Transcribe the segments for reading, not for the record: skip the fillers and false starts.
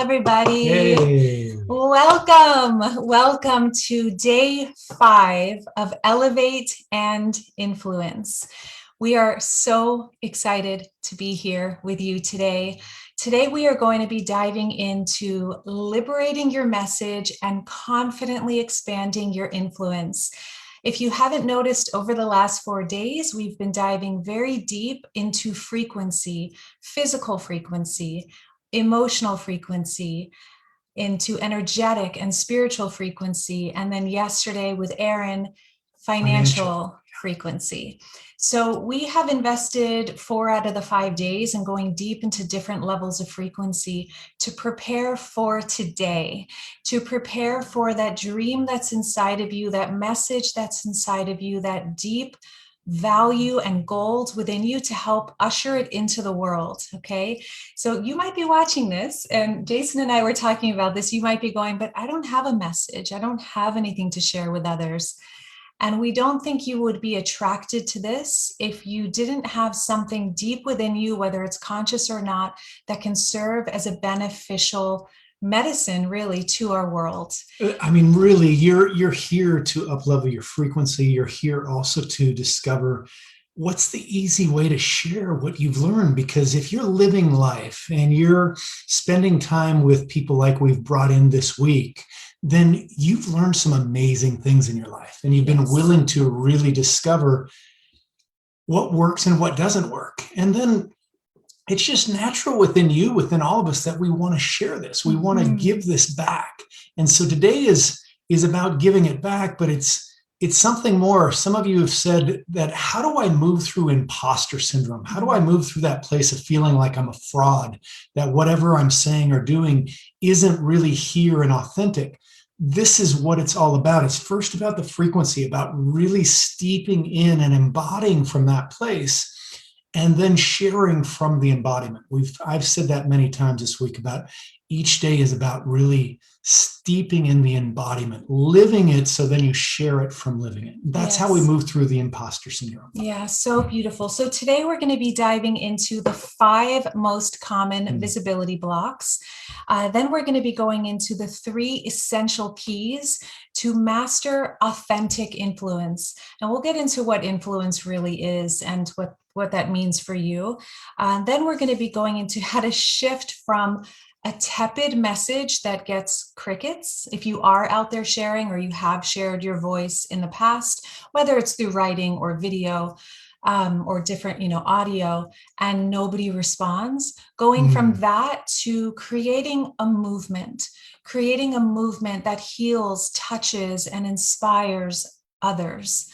everybody. Hey. Welcome to day 5 of Elevate and Influence. We are so excited to be here with you today. Today, we are going to be diving into liberating your message and confidently expanding your influence. If you haven't noticed, over the last 4 days, we've been diving very deep into frequency, physical frequency, emotional frequency, into energetic and spiritual frequency. And then yesterday with Aaron, financial frequency. So we have invested 4 out of the 5 days in going deep into different levels of frequency to prepare for today, to prepare for that dream that's inside of you, that message that's inside of you, that deep value and gold within you to help usher it into the world. Okay. So you might be watching this, and Jason and I were talking about this. You might be going, but I don't have a message. I don't have anything to share with others. And we don't think you would be attracted to this if you didn't have something deep within you, whether it's conscious or not, that can serve as a beneficial medicine, really, to our world. I mean, really, you're here to up-level your frequency. You're here also to discover what's the easy way to share what you've learned. Because if you're living life and you're spending time with people like we've brought in this week, then you've learned some amazing things in your life, and you've been willing to really discover what works and what doesn't work. And then it's just natural within you, within all of us, that we want to share this. We want to give this back. And so today is about giving it back, but it's something more. Some of you have said that, how do I move through impostor syndrome? How do I move through that place of feeling like I'm a fraud, that whatever I'm saying or doing isn't really here and authentic? This is what it's all about. It's first about the frequency, about really steeping in and embodying from that place, and then sharing from the embodiment. I've said that many times this week, about each day is about really steeping in the embodiment, living it, so then you share it from living it. That's how we move through the imposter syndrome. Yeah, so beautiful. So today we're going to be diving into the 5 most common visibility blocks. Then we're going to be going into the 3 essential keys to master authentic influence. And we'll get into what influence really is and what that means for you. Then we're going to be going into how to shift from a tepid message that gets crickets, if you are out there sharing or you have shared your voice in the past, whether it's through writing or video, or different, audio, and nobody responds, going from that to creating a movement that heals, touches, and inspires others.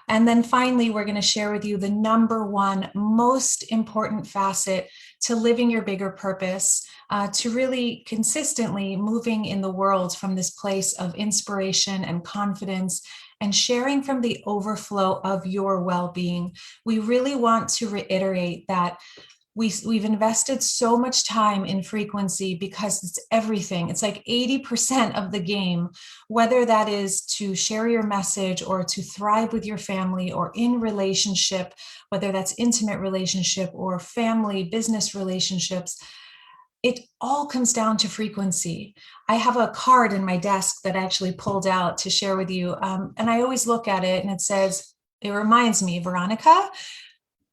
And then finally, we're going to share with you the number 1 most important facet to living your bigger purpose, to really consistently moving in the world from this place of inspiration and confidence, and sharing from the overflow of your well-being. We really want to reiterate that we've invested so much time in frequency because it's everything. It's like 80% of the game, whether that is to share your message or to thrive with your family or in relationship, whether that's intimate relationship or family, business relationships. It all comes down to frequency. I have a card in my desk that I actually pulled out to share with you. And I always look at it and it reminds me, Veronica,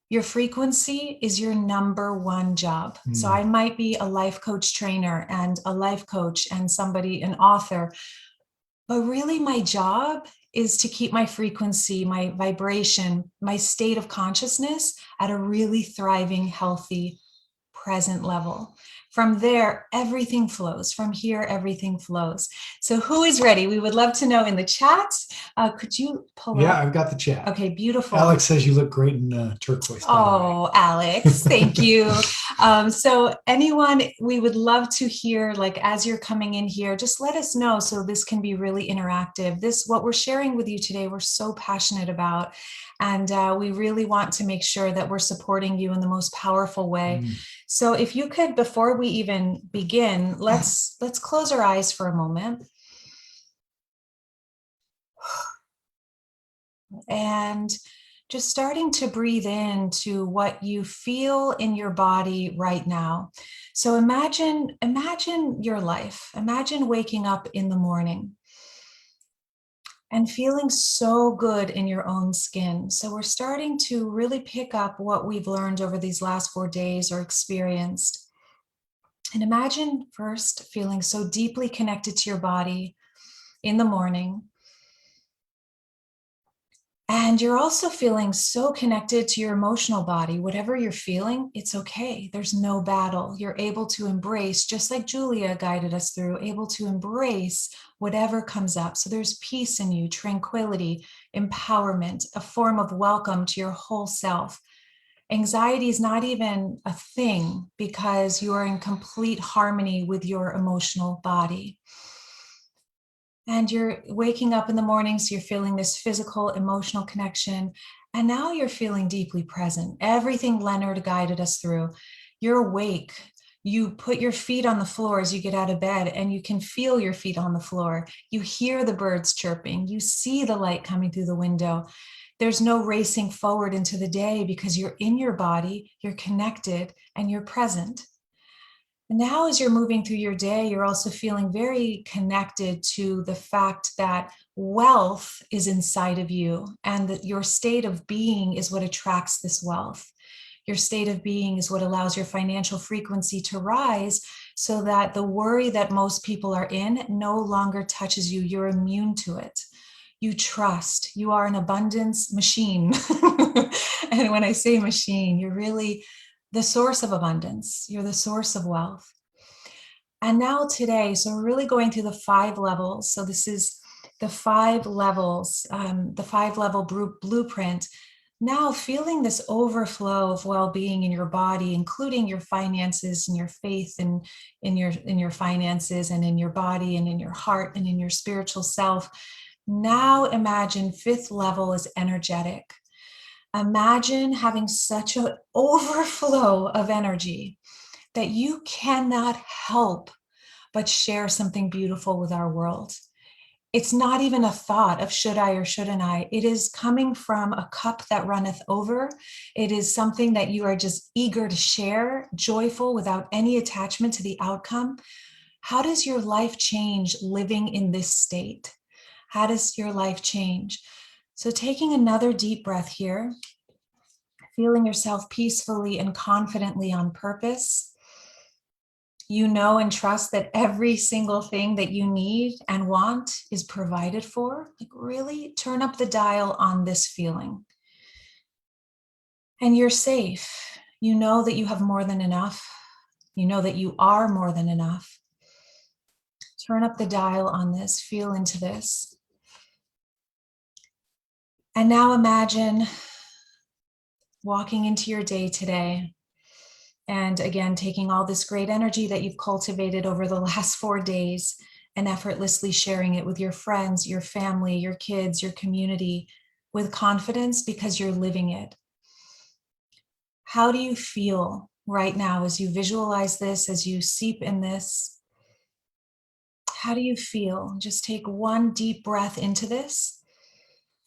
your frequency is your number 1 job. So I might be a life coach trainer and a life coach and an author, but really my job is to keep my frequency, my vibration, my state of consciousness at a really thriving, healthy, present level. From there, everything flows. From here, everything flows. So who is ready? We would love to know in the chat. Could you pull up? Yeah, I've got the chat. Okay, beautiful. Alex says you look great in turquoise. Oh, Alex, thank you. So anyone, we would love to hear, as you're coming in here, just let us know so this can be really interactive. What we're sharing with you today, we're so passionate about. And we really want to make sure that we're supporting you in the most powerful way. So if you could, before we even begin, let's close our eyes for a moment. And just starting to breathe into what you feel in your body right now. So imagine your life. Imagine waking up in the morning and feeling so good in your own skin. So we're starting to really pick up what we've learned over these last 4 days or experienced. And imagine first feeling so deeply connected to your body in the morning. And you're also feeling so connected to your emotional body. Whatever you're feeling, it's okay. There's no battle. You're able to embrace, just like Julia guided us through, able to embrace whatever comes up. So there's peace in you, tranquility, empowerment, a form of welcome to your whole self. Anxiety is not even a thing because you are in complete harmony with your emotional body. And you're waking up in the morning, so you're feeling this physical, emotional connection. And now you're feeling deeply present. Everything Leonard guided us through. You're awake. You put your feet on the floor as you get out of bed, and you can feel your feet on the floor. You hear the birds chirping. You see the light coming through the window. There's no racing forward into the day because you're in your body, you're connected, and you're present. And now, as you're moving through your day, you're also feeling very connected to the fact that wealth is inside of you and that your state of being is what attracts this wealth. Your state of being is what allows your financial frequency to rise so that the worry that most people are in no longer touches you. You're immune to it. You trust. You are an abundance machine. And when I say machine, you're really the source of abundance. You're the source of wealth. And now today, so we're really going through the 5 levels. So this is the 5 levels, the 5-level blueprint. Now feeling this overflow of well-being in your body, including your finances and your faith and in your finances and in your body and in your heart and in your spiritual self. Now imagine 5th level is energetic. Imagine having such an overflow of energy that you cannot help but share something beautiful with our world. It's not even a thought of should I or shouldn't I. It is coming from a cup that runneth over. It is something that you are just eager to share, joyful without any attachment to the outcome. How does your life change living in this state? How does your life change? So taking another deep breath here, feeling yourself peacefully and confidently on purpose. You know and trust that every single thing that you need and want is provided for. Like really turn up the dial on this feeling. And you're safe. You know that you have more than enough. You know that you are more than enough. Turn up the dial on this. Feel into this. And now imagine walking into your day today. And again, taking all this great energy that you've cultivated over the last 4 days and effortlessly sharing it with your friends, your family, your kids, your community with confidence because you're living it. How do you feel right now as you visualize this, as you seep in this? How do you feel? Just take one deep breath into this,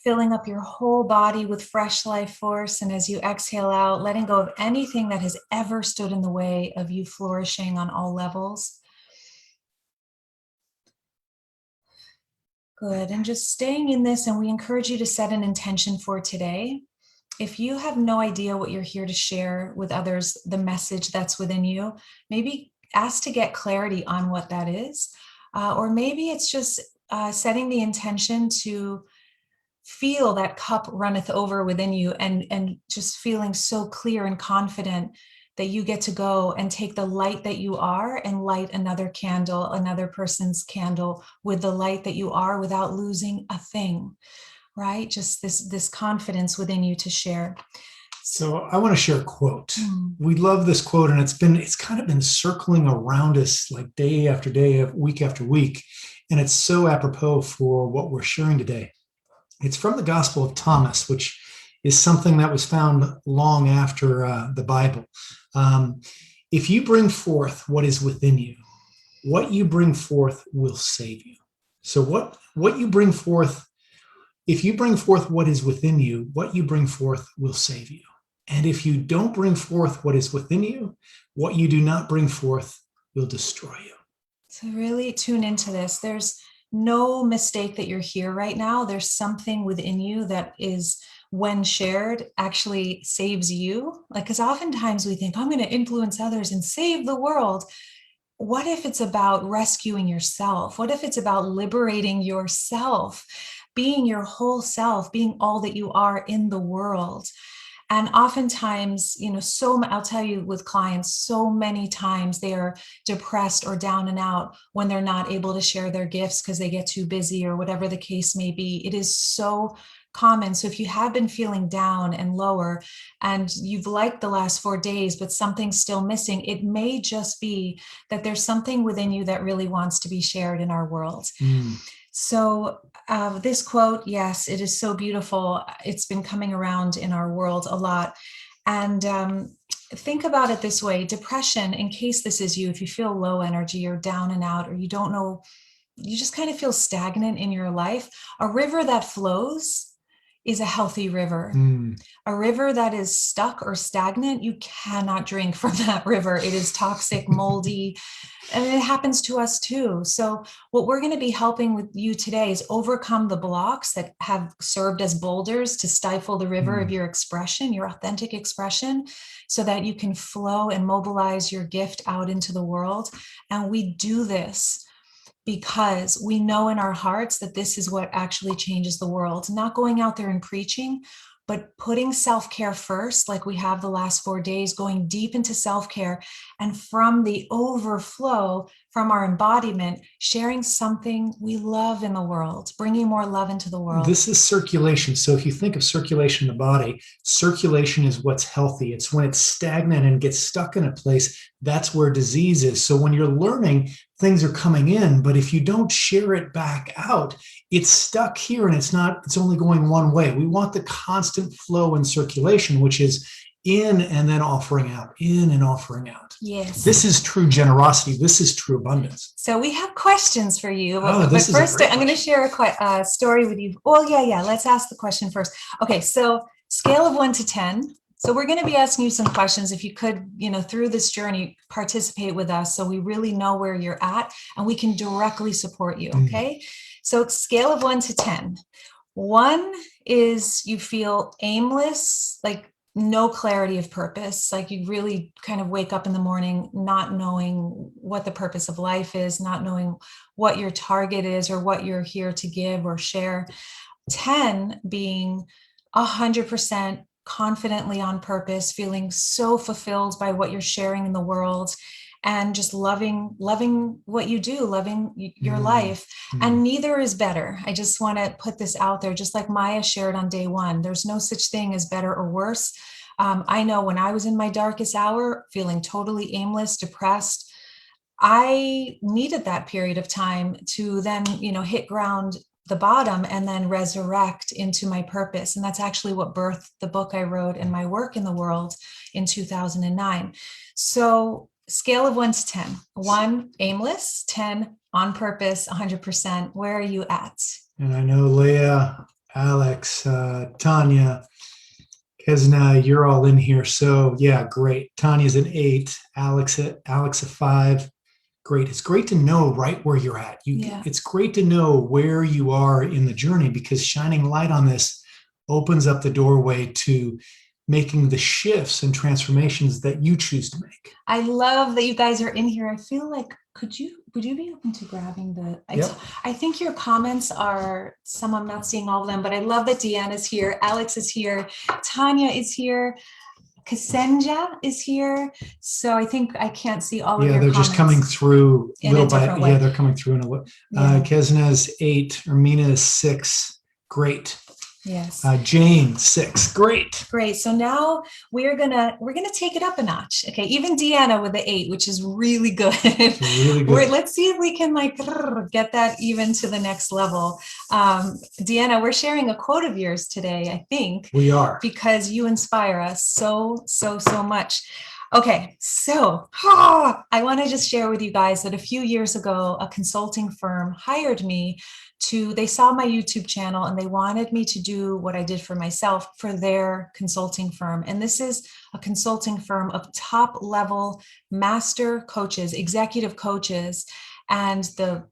filling up your whole body with fresh life force. And as you exhale out, letting go of anything that has ever stood in the way of you flourishing on all levels. Good. And just staying in this, and we encourage you to set an intention for today. If you have no idea what you're here to share with others, the message that's within you, maybe ask to get clarity on what that is. Or maybe it's just setting the intention to feel that cup runneth over within you and just feeling so clear and confident that you get to go and take the light that you are and light another candle, another person's candle with the light that you are without losing a thing, right? Just this confidence within you to share. So I want to share a quote. We love this quote, and it's kind of been circling around us like day after day, week after week. And it's so apropos for what we're sharing today. It's from the Gospel of Thomas, which is something that was found long after the Bible. If you bring forth what is within you, what you bring forth will save you. So what you bring forth If you bring forth what is within you, what you bring forth will save you. And if you don't bring forth what is within you, what you do not bring forth will destroy you. So really tune into this. There's no mistake that you're here right now. There's something within you that is, when shared, actually saves you. Like, because oftentimes we think, I'm going to influence others and save the world. What if it's about rescuing yourself? What if it's about liberating yourself, being your whole self, being all that you are in the world? And oftentimes, I'll tell you with clients, so many times they are depressed or down and out when they're not able to share their gifts because they get too busy or whatever the case may be. It is so common. So if you have been feeling down and lower and you've liked the last 4 days, but something's still missing, it may just be that there's something within you that really wants to be shared in our world. So this quote, yes, it is so beautiful. It's been coming around in our world a lot. And think about it this way: depression, in case this is you, if you feel low energy or down and out, or you don't know, you just kind of feel stagnant in your life, a river that flows is a healthy river. A river that is stuck or stagnant, you cannot drink from that river. It is toxic, moldy, and it happens to us too. So what we're going to be helping with you today is overcome the blocks that have served as boulders to stifle the river of your expression, your authentic expression, so that you can flow and mobilize your gift out into the world. And we do this because we know in our hearts that this is what actually changes the world. Not going out there and preaching, but putting self-care first, like we have the last 4 days, going deep into self-care, and from the overflow, from our embodiment, sharing something we love in the world, bringing more love into the world. This is circulation. So if you think of circulation in the body, circulation is what's healthy. It's when it's stagnant and gets stuck in a place, that's where disease is. So when you're learning, things are coming in, but if you don't share it back out, it's stuck here and it's only going one way. We want the constant flow and circulation, which is in and then offering out, in and offering out. Yes. This is true generosity. This is true abundance. So we have questions for you. Oh, but first, I'm going to share a story with you. Well, yeah. Let's ask the question first. Okay, so scale of 1 to 10. So we're going to be asking you some questions. If you could, through this journey, participate with us so we really know where you're at and we can directly support you, okay? So scale of 1 to 10. 1 is you feel aimless, like no clarity of purpose, like you really kind of wake up in the morning not knowing what the purpose of life is, not knowing what your target is or what you're here to give or share. 10 being 100% confidently on purpose, feeling so fulfilled by what you're sharing in the world and just loving what you do, loving your life. And neither is better. I just want to put this out there, just like Maya shared on day 1, there's no such thing as better or worse. I know when I was in my darkest hour, feeling totally aimless, depressed, I needed that period of time to then, hit ground the bottom and then resurrect into my purpose. And that's actually what birthed the book I wrote and my work in the world in 2009. So scale of 1 to 10, 1 aimless, 10 on purpose, 100%. Where are you at? And I know Leah, Alex, Tanya, Kesna, you're all in here. So yeah, great. Tanya's an 8, Alex a 5. Great. It's great to know right where you're at. It's great to know where you are in the journey, because shining light on this opens up the doorway to making the shifts and transformations that you choose to make. I love that you guys are in here. I feel like, would you be open to grabbing I think your comments are some, I'm not seeing all of them, but I love that Deanna's here. Alex is here. Tanya is here. Kassenja is here. So I think I can't see all of your comments. Yeah, they're just coming through little by way. Yeah, they're coming through in a way. Kesna's 8, Ermina is 6. Great. Yes. Jane, 6. Great. So now we're gonna take it up a notch. Okay, even Deanna with the 8, which is really good. Really good. Let's see if we can get that even to the next level. Deanna, we're sharing a quote of yours today, I think. We are. Because you inspire us so much. Okay, so I want to just share with you guys that a few years ago, a consulting firm hired me they saw my YouTube channel and they wanted me to do what I did for myself for their consulting firm. And this is a consulting firm of top level master coaches, executive coaches. And the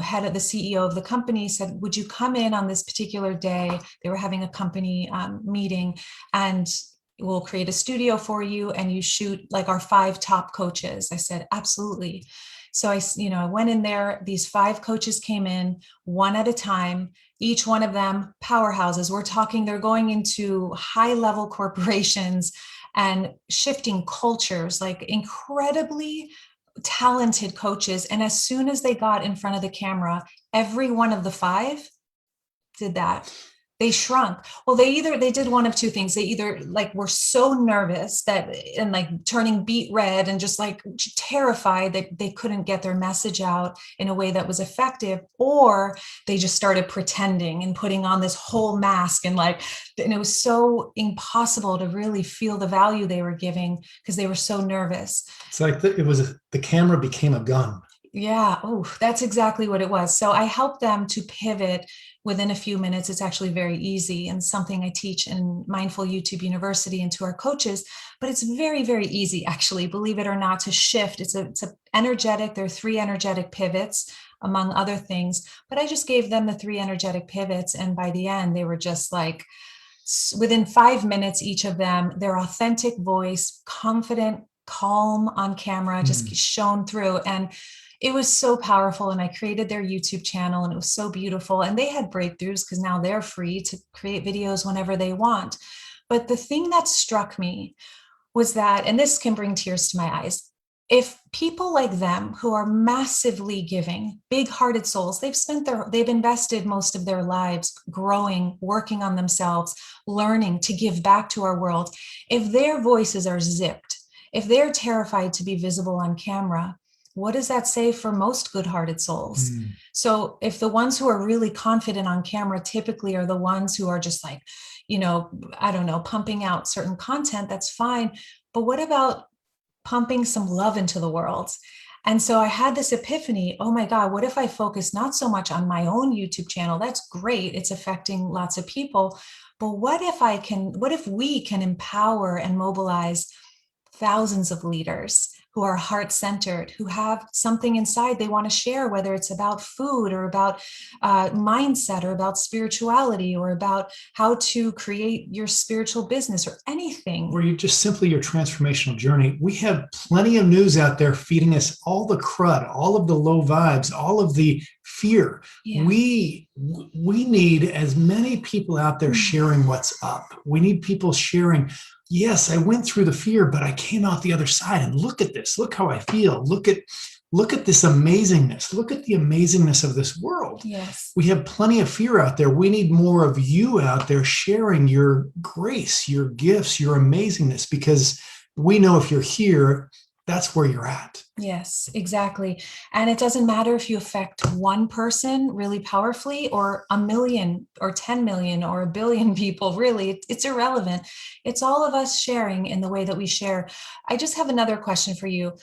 head of the CEO of the company said, would you come in on this particular day? They were having a company meeting, and we'll create a studio for you and you shoot like our 5 top coaches. I said, absolutely. So I went in there, these 5 coaches came in one at a time, each one of them powerhouses. We're talking, they're going into high level corporations and shifting cultures, like incredibly talented coaches. And as soon as they got in front of the camera, every one of the 5 did that. They shrunk. Well, they did one of 2 things. They either like were so nervous and like turning beet red and just like terrified that they couldn't get their message out in a way that was effective, or they just started pretending and putting on this whole mask and it was so impossible to really feel the value they were giving because they were so nervous. It's like the camera became a gun. Yeah. Oh, that's exactly what it was. So I helped them to pivot within a few minutes. It's actually very easy and something I teach in Mindful YouTube University and to our coaches, but it's very, very easy, actually, believe it or not, to shift. It's a energetic. There are 3 energetic pivots, among other things, but I just gave them the 3 energetic pivots. And by the end, they were just like, within 5 minutes, each of them, their authentic voice, confident, calm on camera, just shone through. And it was so powerful. And I created their YouTube channel and it was so beautiful. And they had breakthroughs because now they're free to create videos whenever they want. But the thing that struck me was that, and this can bring tears to my eyes, if people like them who are massively giving, big-hearted souls, they've invested most of their lives growing, working on themselves, learning to give back to our world, if their voices are zipped, if they're terrified to be visible on camera, what does that say for most good-hearted souls? So if the ones who are really confident on camera typically are the ones who are just like, I don't know, pumping out certain content, that's fine. But what about pumping some love into the world? And so I had this epiphany, oh my God, what if I focus not so much on my own YouTube channel? That's great. It's affecting lots of people. But what if we can empower and mobilize thousands of leaders who are heart-centered, who have something inside they want to share, whether it's about food or about mindset or about spirituality or about how to create your spiritual business or anything. Or your transformational journey. We have plenty of news out there feeding us all the crud, all of the low vibes, all of the fear. Yeah. We need as many people out there sharing what's up. We need people sharing, yes, I went through the fear, but I came out the other side, and look at this. Look how I feel. Look at this amazingness. Look at the amazingness of this world. Yes. We have plenty of fear out there. We need more of you out there sharing your grace, your gifts, your amazingness, because we know if you're here, that's where you're at. Yes, exactly. And it doesn't matter if you affect one person really powerfully or 1 million or 10 million or 1 billion people, really, it's irrelevant. It's all of us sharing in the way that we share. I just have another question for you.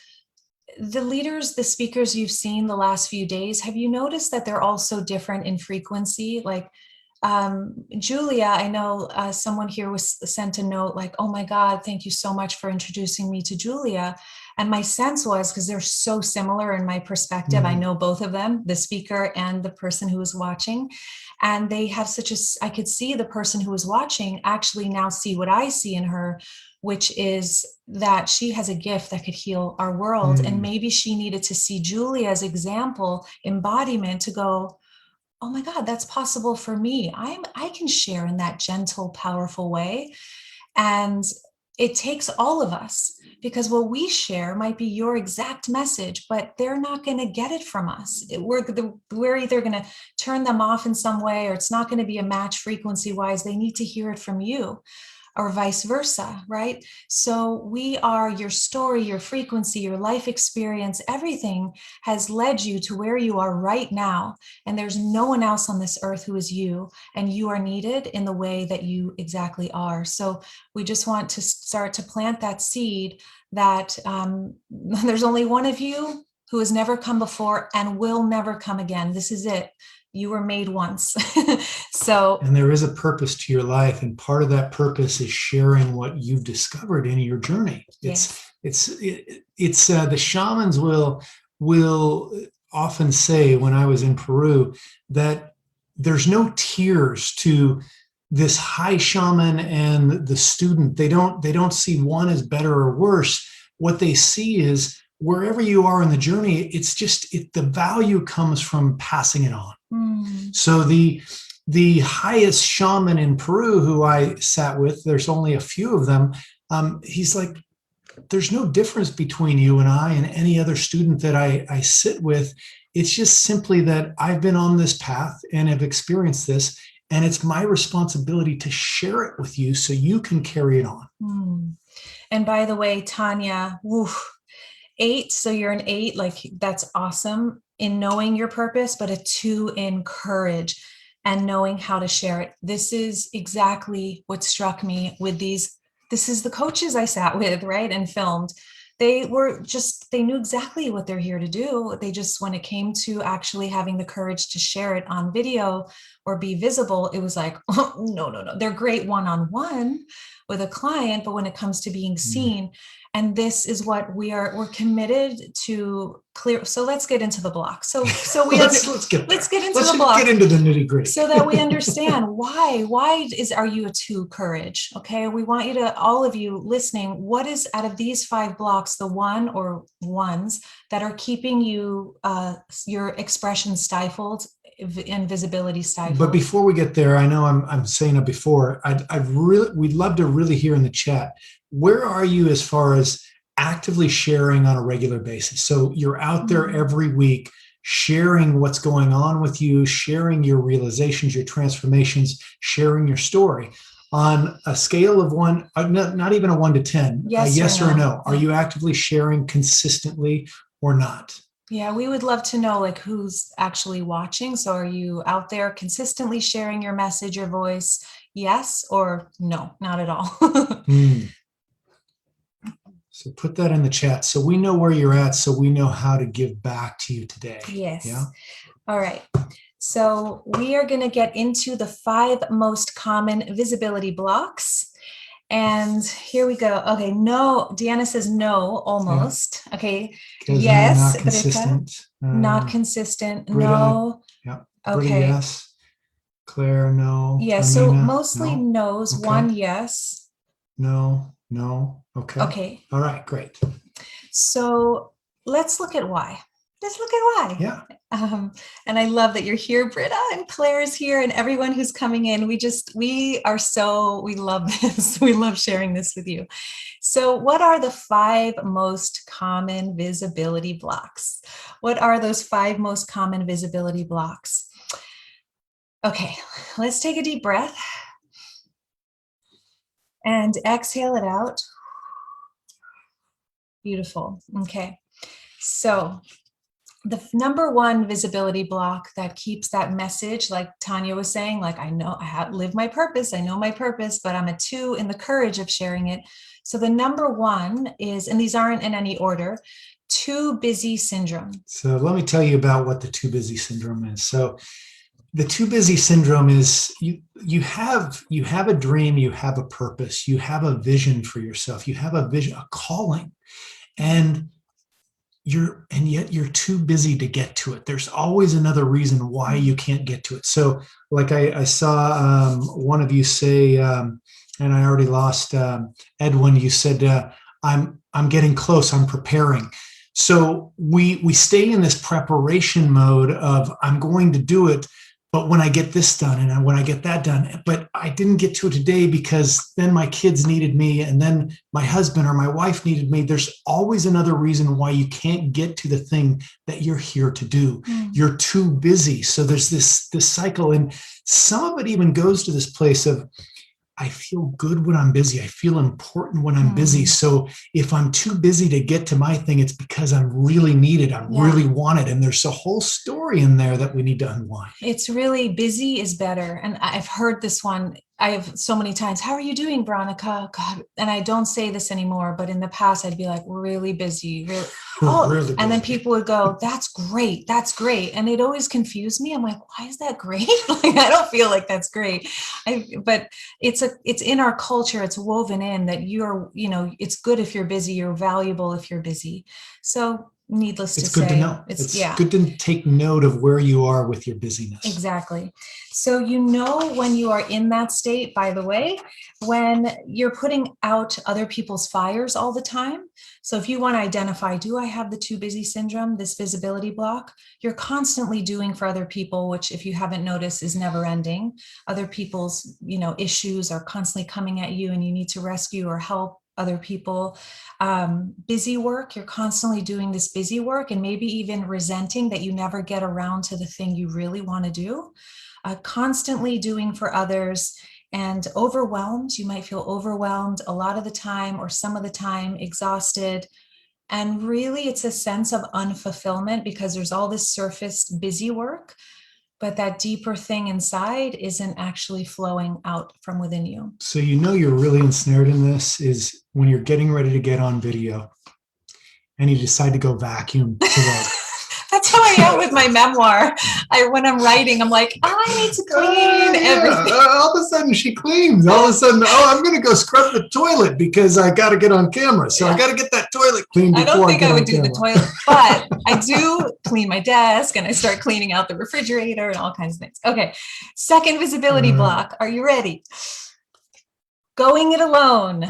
The leaders, the speakers you've seen the last few days, have you noticed that they're all so different in frequency? Like Julia, I know someone here was sent a note like, oh my God, thank you so much for introducing me to Julia. And my sense was, because they're so similar in my perspective, I know both of them, the speaker and the person who was watching, and they have I could see the person who was watching actually now see what I see in her, which is that she has a gift that could heal our world. And maybe she needed to see Julia's example, embodiment, to go, oh my God, that's possible for me. I can share in that gentle, powerful way. And it takes all of us, because what we share might be your exact message, but they're not going to get it from us. We're either going to turn them off in some way, or it's not going to be a match frequency wise. They need to hear it from you. or vice versa, right? So we are your story, your frequency, your life experience, everything has led you to where you are right now. And there's no one else on this earth who is you, and you are needed in the way that you exactly are. So we just want to start to plant that seed that there's only one of you who has never come before and will never come again. This is it. You were made once. And there is a purpose to your life, and part of that purpose is sharing what you've discovered in your journey. It's the shamans will often say, when I was in Peru, that there's no tiers to this high shaman and the student. They don't see one as better or worse. What they see is, wherever you are in the journey, it's just the value comes from passing it on. So the highest shaman in Peru, who I sat with, there's only a few of them. He's like, there's no difference between you and I and any other student that I sit with. It's just simply that I've been on this path and have experienced this, and it's my responsibility to share it with you so you can carry it on. And by the way, Tanya, 8, so you're an 8, like that's awesome in knowing your purpose, but a 2 in courage and knowing how to share it. This is exactly what struck me with these. This is the coaches I sat with, right, and filmed. They knew exactly what they're here to do. They just, when it came to actually having the courage to share it on video or be visible, it was like, oh, no. They're great one-on-one with a client, but when it comes to being seen, and this is what we're committed to clear. So let's get into the block. So we let's get into the block. Get into the nitty-gritty so that we understand why are you a 2 courage? Okay, we want you to, all of you listening, what is out of these 5 blocks the one or ones that are keeping you your expression stifled and visibility stifled? But before we get there, I know I'm saying it before. We'd love to really hear in the chat, where are you as far as actively sharing on a regular basis? So you're out there every week sharing what's going on with you, sharing your realizations, your transformations, sharing your story. On a scale of 1, not even a 1 to 10, yes or no, are you actively sharing consistently or not? Yeah, we would love to know, like, who's actually watching. So are you out there consistently sharing your message, your voice? Yes or no, not at all. So put that in the chat so we know where you're at, so we know how to give back to you today. Yes. Yeah. All right. So we are going to get into the 5 most common visibility blocks. And here we go. Okay, no, Deanna says no, almost. Yeah. Okay, yes. Not consistent. Not consistent. Britta, no. Yeah. Okay. Britta, yes. Claire, no. Yes. Amina, So mostly no. no's. Okay. 1 yes. No. Okay. Okay. All right, great. So let's look at why. Yeah. And I love that you're here, Britta, and Claire is here, and everyone who's coming in. We love this. We love sharing this with you. So what are the 5 most common visibility blocks? What are those 5 most common visibility blocks? Okay, let's take a deep breath and exhale it out. Beautiful. Okay. So the number 1 visibility block that keeps that message, like Tanya was saying, like, I know I live my purpose. I know my purpose, but I'm a 2 in the courage of sharing it. So the number 1 is, and these aren't in any order, too busy syndrome. So let me tell you about what the too busy syndrome is. So the too busy syndrome is you have a dream, you have a purpose, you have a vision for yourself, you have a vision, a calling, and yet you're too busy to get to it. There's always another reason why you can't get to it. So like I saw one of you say, and I already lost Edwin, you said, I'm getting close, I'm preparing. So we stay in this preparation mode of, I'm going to do it, but when I get this done and when I get that done, but I didn't get to it today because then my kids needed me and then my husband or my wife needed me. There's always another reason why you can't get to the thing that you're here to do. You're too busy. So there's this cycle, and some of it even goes to this place of, I feel good when I'm busy. I feel important when I'm busy. So if I'm too busy to get to my thing, it's because I'm really needed. I'm really wanted. And there's a whole story in there that we need to unwind. It's really busy is better. And I've heard this one. I have so many times, how are you doing, Veronica? God. And I don't say this anymore, but in the past I'd be like, really busy, really. Oh, really busy. And then people would go, that's great. That's great. And it always confused me. I'm like, why is that great? Like, I don't feel like that's great. But it's in our culture. It's woven in that it's good if you're busy, you're valuable if you're busy. So needless to say, it's good to know. It's good to take note of where you are with your busyness. Exactly. So when you are in that state, by the way, when you're putting out other people's fires all the time. So if you want to identify, do I have the too busy syndrome, this visibility block? You're constantly doing for other people, which if you haven't noticed is never ending. Other people's, issues are constantly coming at you and you need to rescue or help other people. Busy work, you're constantly doing this busy work and maybe even resenting that you never get around to the thing you really want to do. Constantly doing for others and overwhelmed. You might feel overwhelmed a lot of the time or some of the time, exhausted. And really it's a sense of unfulfillment because there's all this surface busy work, but that deeper thing inside isn't actually flowing out from within you. So you're really ensnared in this is when you're getting ready to get on video and you decide to go vacuum. That's how I am with my memoir. When I'm writing, I'm like, I need to clean everything. All of a sudden she cleans. All of a sudden, I'm going to go scrub the toilet because I got to get on camera. So I got to get that toilet cleaned before I don't think I would do camera. the toilet, but I do clean my desk and I start cleaning out the refrigerator and all kinds of things. Okay. Second visibility block. Are you ready? Going it alone.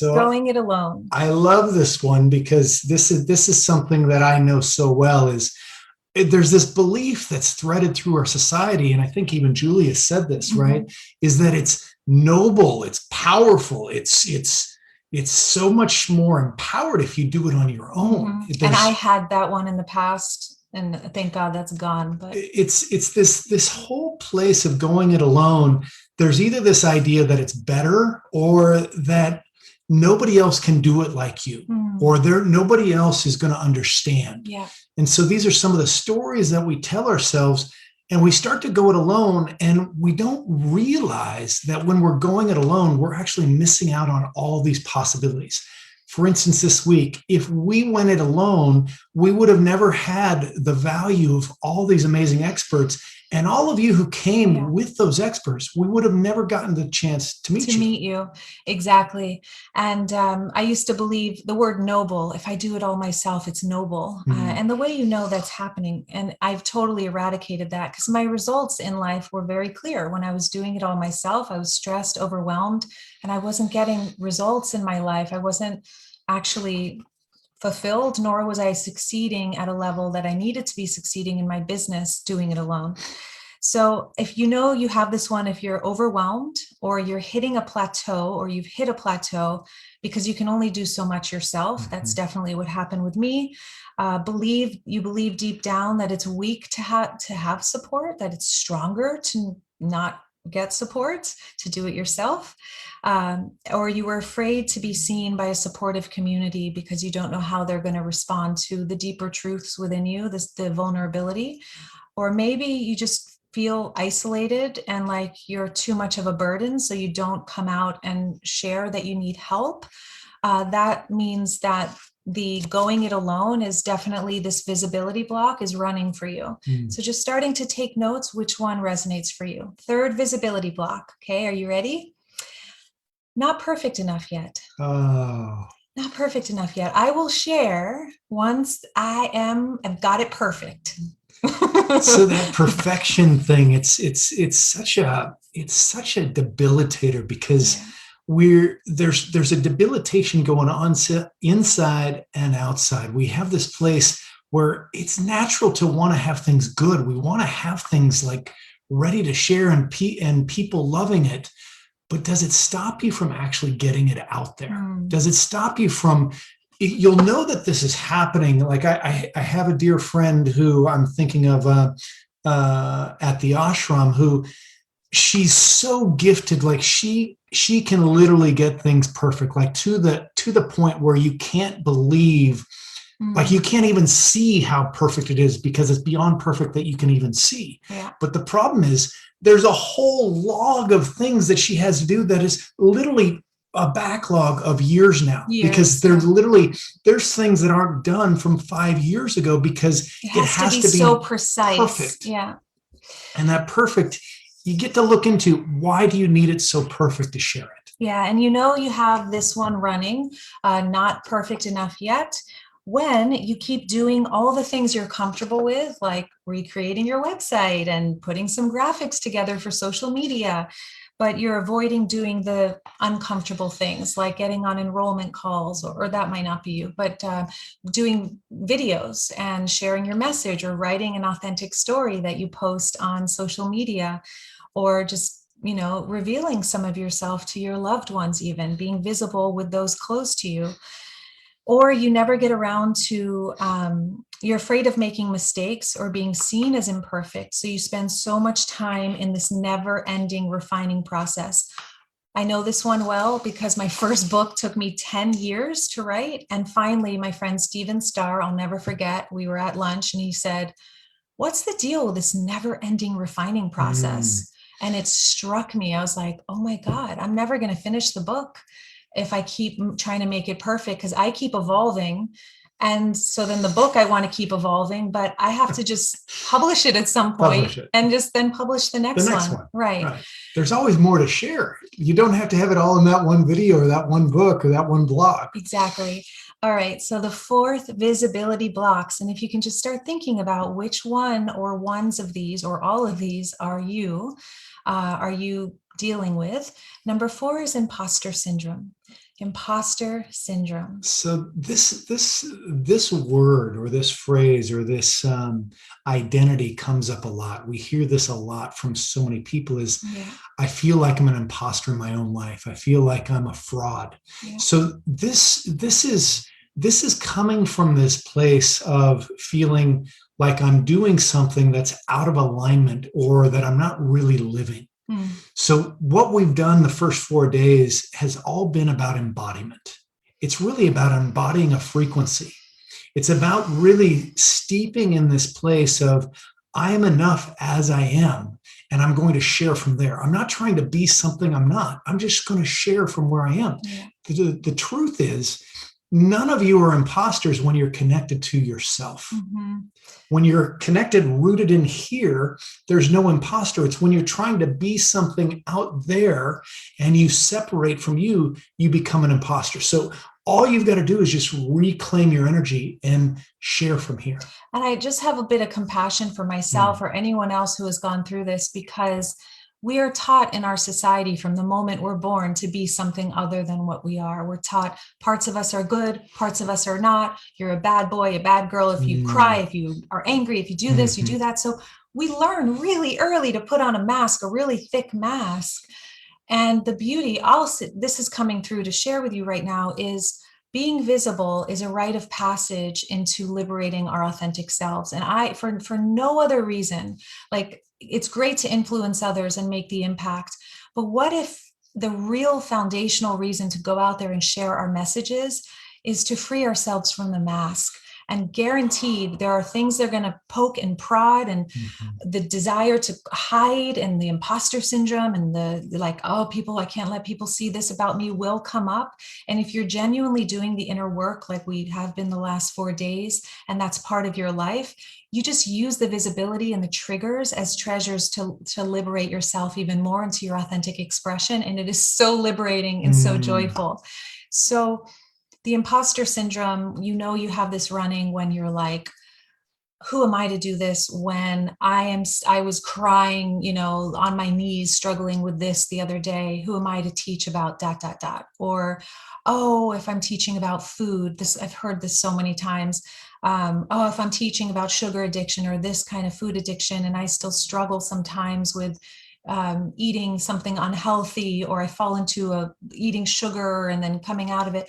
Going it alone. I love this one because this is something that I know so well. There's this belief that's threaded through our society, and I think even Julia said this, right? Is that it's noble, it's powerful, it's so much more empowered if you do it on your own. And I had that one in the past, and thank God that's gone. But it's this whole place of going it alone. There's either this idea that it's better or that nobody else can do it like you, or nobody else is going to understand. Yeah. And so these are some of the stories that we tell ourselves, and we start to go it alone, and we don't realize that when we're going it alone, we're actually missing out on all these possibilities. For instance, this week, if we went it alone, we would have never had the value of all these amazing experts. And all of you who came with those experts, we would have never gotten the chance to meet you. Exactly. And I used to believe the word noble, if I do it all myself, it's noble. And the way that's happening. And I've totally eradicated that because my results in life were very clear. When I was doing it all myself, I was stressed, overwhelmed, and I wasn't getting results in my life. I wasn't actually fulfilled, nor was I succeeding at a level that I needed to be succeeding in my business doing it alone. So if you have this one, if you're overwhelmed or you're hitting a plateau or you've hit a plateau because you can only do so much yourself, that's definitely what happened with me. You believe deep down that it's weak to have support, that it's stronger to not get support, to do it yourself. Or you were afraid to be seen by a supportive community because you don't know how they're going to respond to the deeper truths within you, the vulnerability. Or maybe you just feel isolated and like you're too much of a burden, so you don't come out and share that you need help. That means that the going it alone is definitely this visibility block is running for you. So just starting to take notes, which one resonates for you. Third visibility block. Okay. Are you ready? Not perfect enough yet. Not perfect enough yet. I will share once I've got it perfect. So that perfection thing, it's such a debilitator because there's a debilitation going on inside and outside. We have this place where it's natural to want to have things good. We want to have things like ready to share and people loving it. But does it stop you from actually getting it out there? Does it stop you from, you'll know that this is happening. Like I have a dear friend who I'm thinking of at the ashram who she's so gifted. Like she can literally get things perfect, like to the point where you can't believe, like you can't even see how perfect it is, because it's beyond perfect that you can even see. Yeah. But the problem is there's a whole log of things that she has to do that is literally a backlog of years now, because there's things that aren't done from 5 years ago, because it has to be so precise. Perfect. Yeah. And that perfect, you get to look into, why do you need it so perfect to share it? Yeah. And you have this one running, not perfect enough yet, when you keep doing all the things you're comfortable with, like recreating your website and putting some graphics together for social media, but you're avoiding doing the uncomfortable things like getting on enrollment calls, or that might not be you, but doing videos and sharing your message, or writing an authentic story that you post on social media, or just revealing some of yourself to your loved ones, even being visible with those close to you. Or you never get around to, you're afraid of making mistakes or being seen as imperfect. So you spend so much time in this never ending refining process. I know this one well, because my first book took me 10 years to write. And finally, my friend Steven Starr, I'll never forget, we were at lunch and he said, "What's the deal with this never ending refining process?" And it struck me. I was like, oh my God, I'm never going to finish the book if I keep trying to make it perfect, because I keep evolving. And so then the book, I want to keep evolving, but I have to just publish it at some point and just then publish the next one. Right. There's always more to share. You don't have to have it all in that one video or that one book or that one blog. Exactly. All right. So the fourth, visibility blocks. And if you can just start thinking about which one or ones of these or all of these are you dealing with. Number 4 is imposter syndrome. Imposter syndrome. So this word or this phrase or this identity comes up a lot. We hear this a lot from so many people, is I feel like I'm an imposter in my own life. I feel like I'm a fraud. Yeah. So this is coming from this place of feeling like I'm doing something that's out of alignment, or that I'm not really living. So what we've done the first 4 days has all been about embodiment. It's really about embodying a frequency. It's about really steeping in this place of, I am enough as I am, and I'm going to share from there. I'm not trying to be something I'm not. I'm just going to share from where I am. Yeah. The truth is, none of you are imposters when you're connected to yourself. When you're connected, rooted in here, there's no imposter. It's when you're trying to be something out there and you separate from you, you become an imposter. So all you've got to do is just reclaim your energy and share from here. And I just have a bit of compassion for myself or anyone else who has gone through this, because we are taught in our society from the moment we're born to be something other than what we are. We're taught parts of us are good, parts of us are not. You're a bad boy, a bad girl if you cry, if you are angry, if you do this, you do that. So we learn really early to put on a mask, a really thick mask. And the beauty, this is coming through to share with you right now, is being visible is a rite of passage into liberating our authentic selves. And for no other reason, like, it's great to influence others and make the impact. But what if the real foundational reason to go out there and share our messages is to free ourselves from the mask? And guaranteed, there are things they're going to poke and prod, and the desire to hide, and the imposter syndrome, and the like, oh, I can't let people see this about me, will come up. And if you're genuinely doing the inner work like we have been the last 4 days, and that's part of your life, you just use the visibility and the triggers as treasures to liberate yourself even more into your authentic expression. And it is so liberating and so joyful. So the imposter syndrome, you have this running when you're like, who am I to do this when I was crying, on my knees, struggling with this the other day. Who am I to teach about ... Or, oh, if I'm teaching about food, I've heard this so many times. Oh, if I'm teaching about sugar addiction or this kind of food addiction, and I still struggle sometimes with eating something unhealthy, or I fall into eating sugar and then coming out of it.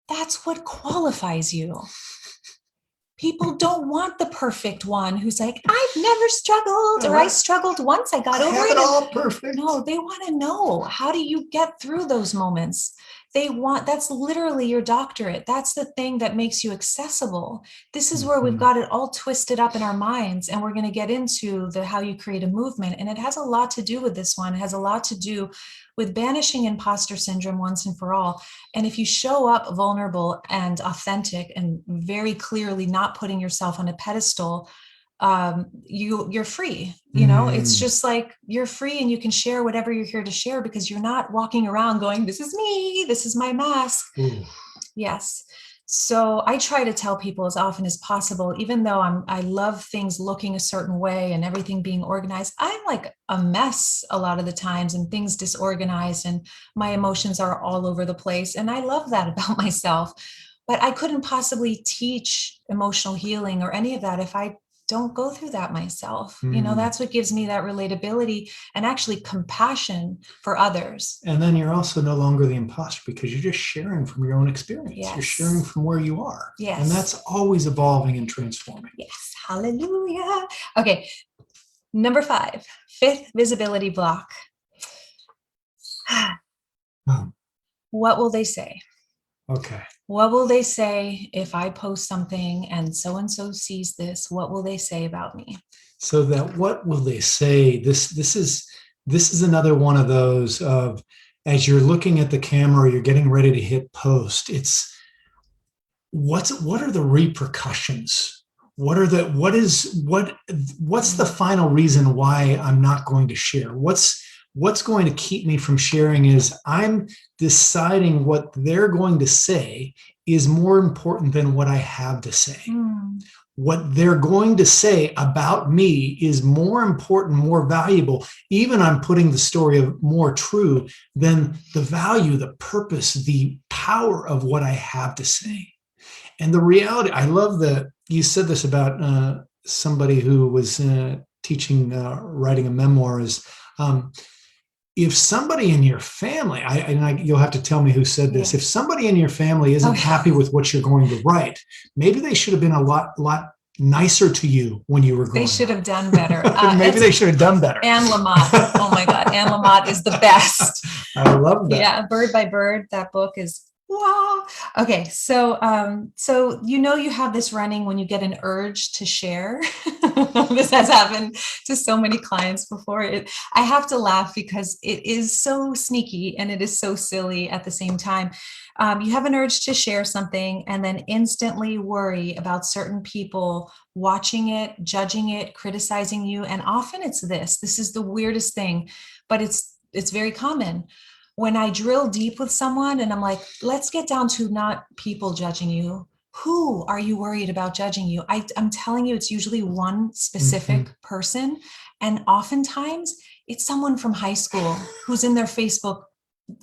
That's what qualifies you. People don't want the perfect one who's like, I've never struggled, or Right. I struggled once, I got I over have it. it all perfect. No, they want to know, how do you get through those moments? That's literally your doctorate. That's the thing that makes you accessible. This is where we've got it all twisted up in our minds, and we're going to get into how you create a movement. And it has a lot to do with this one. It has a lot to do with banishing imposter syndrome once and for all. And if you show up vulnerable and authentic and very clearly not putting yourself on a pedestal, you're free. It's just like you're free, and you can share whatever you're here to share, because you're not walking around going, this is me, this is my mask. Ooh. Yes. So I try to tell people as often as possible, even though I love things looking a certain way and everything being organized, I'm like a mess a lot of the times, and things disorganized, and my emotions are all over the place. And I love that about myself, but I couldn't possibly teach emotional healing or any of that if I don't go through that myself. That's what gives me that relatability and actually compassion for others. And then you're also no longer the imposter, because you're just sharing from your own experience. Yes. You're sharing from where you are. Yes. And that's always evolving and transforming. Yes. Hallelujah. Okay. Number 5, fifth visibility block. What will they say? Okay. What will they say if I post something and so sees this? What will they say about me? So that what will they say? This is another one of those of, as you're looking at the camera or you're getting ready to hit post, it's what are the repercussions? What's the final reason why I'm not going to share? What's going to keep me from sharing is I'm deciding what they're going to say is more important than what I have to say. What they're going to say about me is more important, more valuable. Even I'm putting the story of more true than the value, the purpose, the power of what I have to say. And the reality, I love that you said this about somebody who was teaching, writing a memoir, is if somebody in your family, you'll have to tell me who said this, if somebody in your family isn't happy with what you're going to write, maybe they should have been a lot nicer to you when you were growing up. They should have done better. Maybe they should have done better. Anne Lamott. Oh my God. Anne Lamott is the best. I love that. Yeah. Bird by Bird. That book is wow. Okay. So you have this running when you get an urge to share. This has happened to so many clients before. I have to laugh because it is so sneaky and it is so silly at the same time. You have an urge to share something and then instantly worry about certain people watching it, judging it, criticizing you. And often it's this is the weirdest thing, but it's very common. When I drill deep with someone and I'm like, let's get down to not people judging you. Who are you worried about judging you? I'm telling you, it's usually one specific person. And oftentimes it's someone from high school who's in their Facebook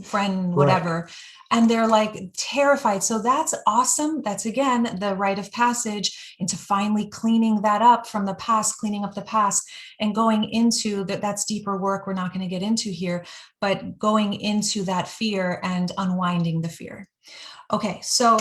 friend, whatever. Right. And they're like terrified. So that's awesome. That's again, the rite of passage into finally cleaning that up from the past, cleaning up the past and going into that's deeper work we're not going to get into here, but going into that fear and unwinding the fear. Okay. So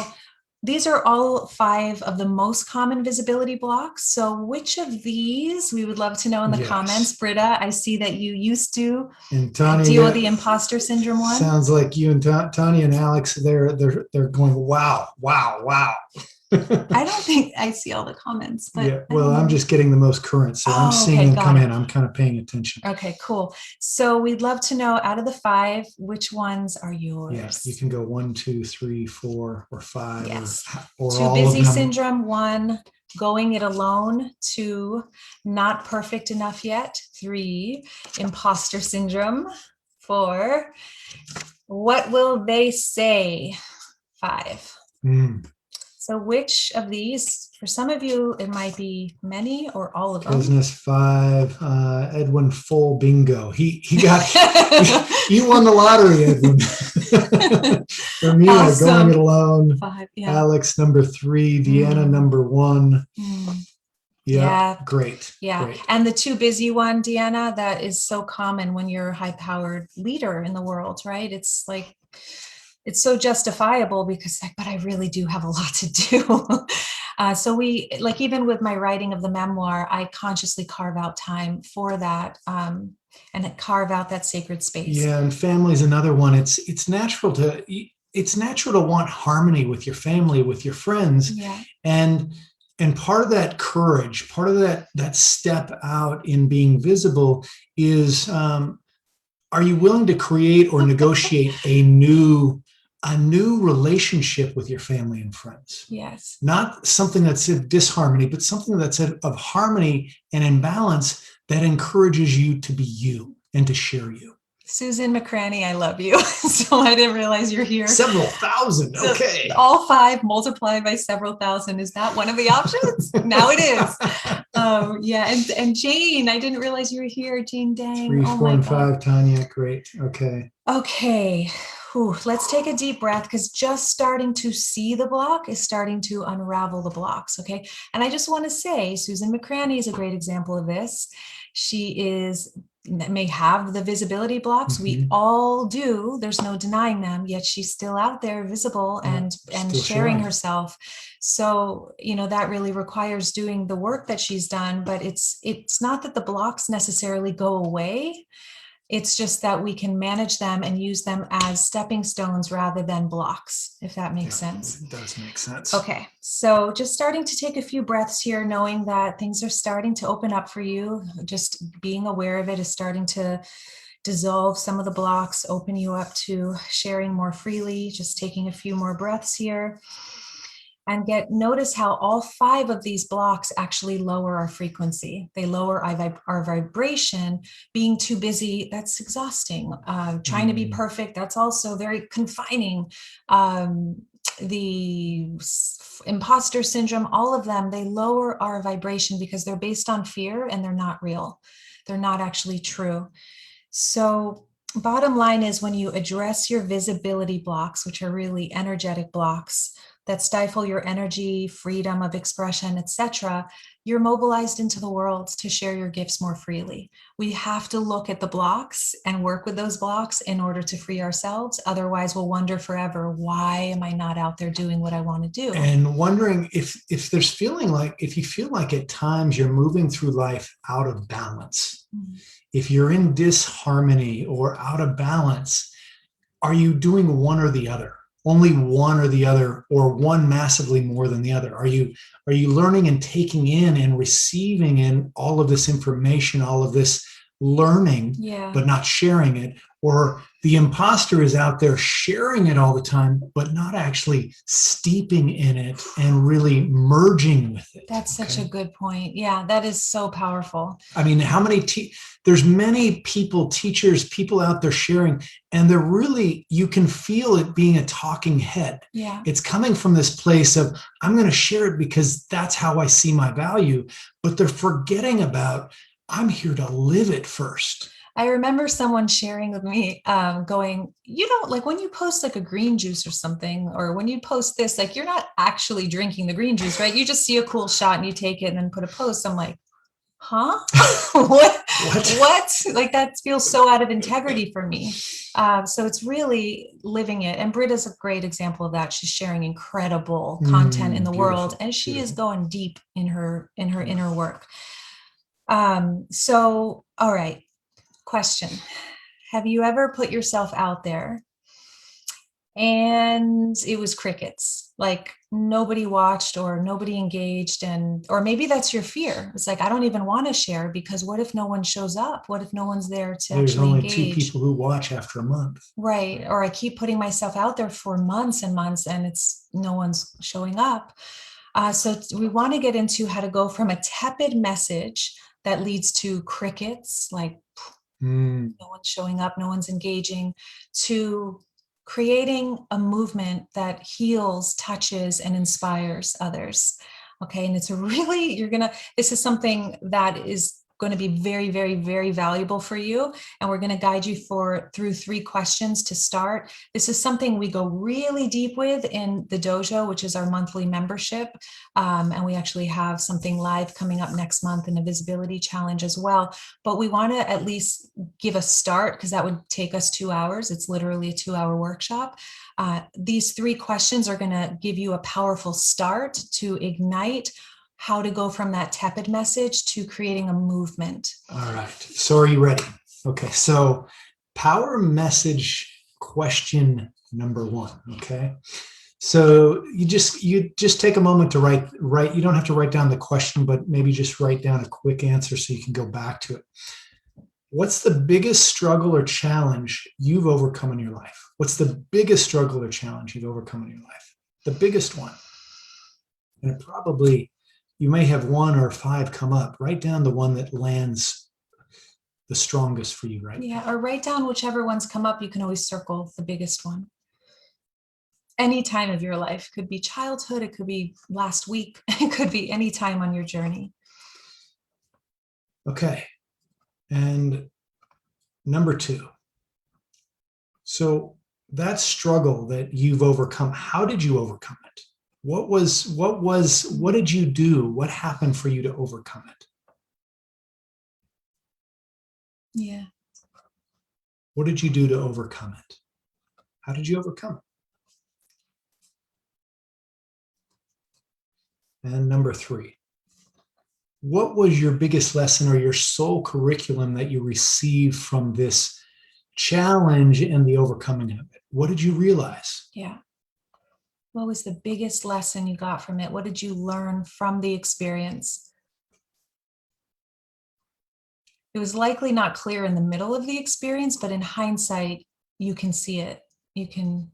these are all 5 of the most common visibility blocks. So which of these we would love to know in the comments. Britta, I see that you used to deal with the imposter syndrome one. Sounds like you and Tanya and Alex, they're going, wow. I don't think I see all the comments. But yeah, well, I'm just getting the most current. So I'm seeing them come in. I'm kind of paying attention. Okay, cool. So we'd love to know out of the 5, which ones are yours? Yes, you can go 1, 2, 3, 4, or 5. Yes. Or Too all busy of them. syndrome, 1. Going it alone, 2. Not perfect enough yet, 3. Imposter syndrome, 4. What will they say, 5. So which of these, for some of you, it might be many or all of them. Business 5, Edwin full bingo. He got, you won the lottery, Edwin. Ermina, awesome. Going it alone. 5, yeah. Alex, number 3, Deanna, number 1. Yeah, great. Yeah. Great. And the too busy one, Deanna, that is so common when you're a high-powered leader in the world, right? It's like it's so justifiable because like, but I really do have a lot to do. So we, like, even with my writing of the memoir, I consciously carve out time for that, and carve out that sacred space. Yeah, and family is another one. It's natural to want harmony with your family, with your friends. Yeah. And part of that courage, part of that step out in being visible is, are you willing to create or negotiate a new relationship with your family and friends? Yes. Not something that's in disharmony, but something that's of harmony and in balance that encourages you to be you and to share you. Susan McCraney, I love you. So I didn't realize you're here. Several thousand. So Okay. all 5 multiplied by several thousand. Is that one of the options? Now it is. Yeah. And Jane, I didn't realize you were here. Jane Dang. 3, Oh 4, my and God. 5, Tanya. Great. Okay. Okay. Whew. Let's take a deep breath, because just starting to see the block is starting to unravel the blocks. Okay. And I just want to say, Susan McCraney is a great example of this. She may have the visibility blocks. We all do. There's no denying them, yet she's still out there visible and sharing herself. So, that really requires doing the work that she's done, but it's not that the blocks necessarily go away. It's just that we can manage them and use them as stepping stones rather than blocks, if that makes sense. It does make sense. Okay, so just starting to take a few breaths here, knowing that things are starting to open up for you. Just being aware of it is starting to dissolve some of the blocks, open you up to sharing more freely. Just taking a few more breaths here. And notice how all 5 of these blocks actually lower our frequency. They lower our vibration. Being too busy, that's exhausting. Trying to be perfect, that's also very confining. The impostor syndrome, all of them, they lower our vibration because they're based on fear and they're not real. They're not actually true. So bottom line is, when you address your visibility blocks, which are really energetic blocks that stifle your energy, freedom of expression, etc., you're mobilized into the world to share your gifts more freely. We have to look at the blocks and work with those blocks in order to free ourselves. Otherwise, we'll wonder forever, why am I not out there doing what I want to do? And wondering if you feel like at times you're moving through life out of balance, if you're in disharmony or out of balance, are you doing one or the other? Only one or the other, or one massively more than the other? Are you learning and taking in and receiving in all of this information, all of this learning, but not sharing it? Or the imposter is out there sharing it all the time, but not actually steeping in it and really merging with it? That's such a good point. Yeah, that is so powerful. I mean, how many there's many people, teachers, people out there sharing, and they're really, you can feel it being a talking head. Yeah. It's coming from this place of, I'm going to share it because that's how I see my value, but they're forgetting about, I'm here to live it first. I remember someone sharing with me, going, like when you post like a green juice or something, or when you post this, like you're not actually drinking the green juice, right? You just see a cool shot and you take it and then put a post. I'm like, huh? What? Like that feels so out of integrity for me. So it's really living it. And Britta's a great example of that. She's sharing incredible content in the world, and she is going deep in her inner work. So, all right. Question. Have you ever put yourself out there and it was crickets? Like nobody watched or nobody engaged, or maybe that's your fear. It's like, I don't even want to share because what if no one shows up? What if no one's there to actually engage? There's only 2 people who watch after a month. Right. Or I keep putting myself out there for months and months and no one's showing up. So we want to get into how to go from a tepid message that leads to crickets, like no one's showing up, no one's engaging, to creating a movement that heals, touches, and inspires others. Okay. And it's really, this is something that is going to be very, very, very valuable for you. And we're going to guide you through 3 questions to start. This is something we go really deep with in the dojo, which is our monthly membership. And we actually have something live coming up next month in a visibility challenge as well. But we want to at least give a start, because that would take us 2 hours. It's literally a 2-hour workshop. These 3 questions are going to give you a powerful start to ignite how to go from that tepid message to creating a movement. All right. So are you ready? Okay. So power message question number 1. Okay. So you just take a moment to write. You don't have to write down the question, but maybe just write down a quick answer so you can go back to it. What's the biggest struggle or challenge you've overcome in your life? What's the biggest struggle or challenge you've overcome in your life? The biggest one. And it probably, you may have 1 or 5 come up. Write down the one that lands the strongest for you right now. Yeah, or write down whichever ones come up. You can always circle the biggest one. Any time of your life. Could be childhood, it could be last week, it could be any time on your journey. Okay. And number 2. So that struggle that you've overcome, how did you overcome it? What did you do? What happened for you to overcome it? Yeah. What did you do to overcome it? How did you overcome it? And number 3, what was your biggest lesson or your soul curriculum that you received from this challenge and the overcoming of it? What did you realize? Yeah. What was the biggest lesson you got from it? What did you learn from the experience? It was likely not clear in the middle of the experience, but in hindsight, you can see it. You can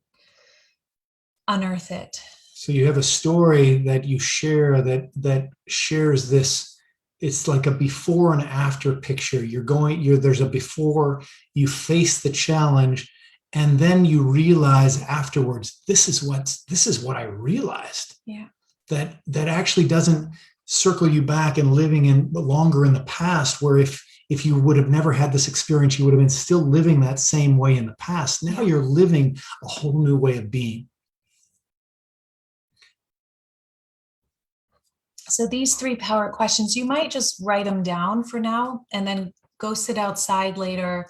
unearth it. So you have a story that you share that shares this. It's like a before and after picture. There's a before, you face the challenge, and then you realize afterwards, this is what I realized. Yeah. That actually doesn't circle you back and living longer in the past, where if you would have never had this experience, you would have been still living that same way in the past. Now you're living a whole new way of being. So these 3 power questions, you might just write them down for now and then go sit outside later.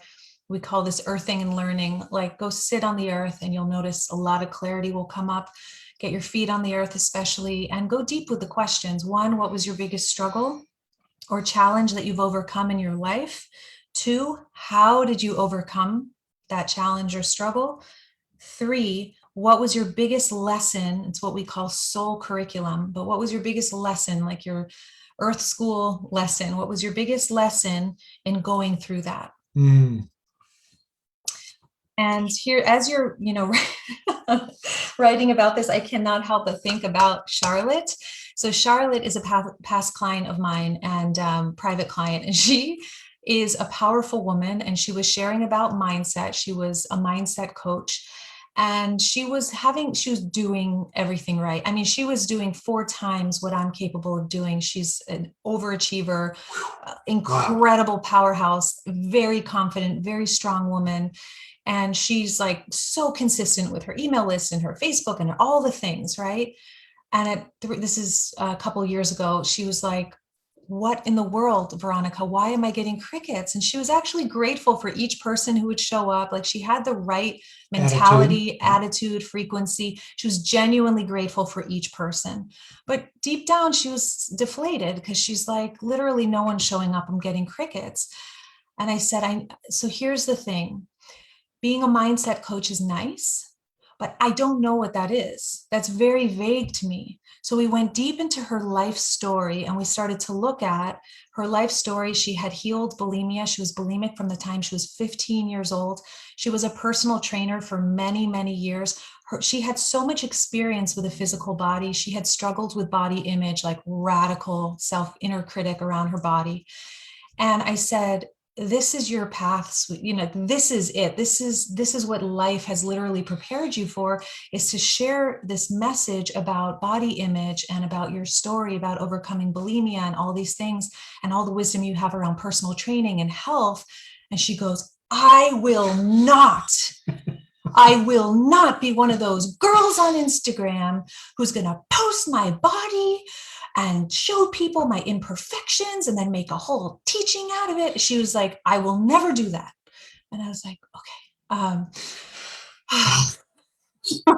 We call this earthing and learning. Like, go sit on the earth and you'll notice a lot of clarity will come up. Get your feet on the earth especially, and go deep with the questions. 1, what was your biggest struggle or challenge that you've overcome in your life? 2, how did you overcome that challenge or struggle? 3, what was your biggest lesson? It's what we call soul curriculum, but what was your biggest lesson, like your earth school lesson? What was your biggest lesson in going through that? And here, as you're, writing about this, I cannot help but think about Charlotte. So Charlotte is a past client of mine and private client, and she is a powerful woman, and she was sharing about mindset. She was a mindset coach, and she was doing everything right. I mean, she was doing 4 times what I'm capable of doing. She's an overachiever, incredible powerhouse, very confident, very strong woman. And she's like so consistent with her email list and her Facebook and all the things, right? And this is a couple of years ago, she was like, what in the world, Veronica, why am I getting crickets? And she was actually grateful for each person who would show up. Like, she had the right mentality, attitude, frequency. She was genuinely grateful for each person. But deep down, she was deflated because she's like, literally no one's showing up. I'm getting crickets. And I said, so here's the thing. Being a mindset coach is nice, but I don't know what that is. That's very vague to me. So we went deep into her life story and we started to look at her life story. She had healed bulimia. She was bulimic from the time she was 15 years old. She was a personal trainer for many, many years. She had so much experience with a physical body. She had struggled with body image, like radical inner critic around her body. And I said, this is your path, this is it. This is what life has literally prepared you for, is to share this message about body image and about your story about overcoming bulimia and all these things and all the wisdom you have around personal training and health. And she goes, I will not be one of those girls on Instagram who's going to post my body and show people my imperfections and then make a whole teaching out of it. She was like, I will never do that. And I was like, okay.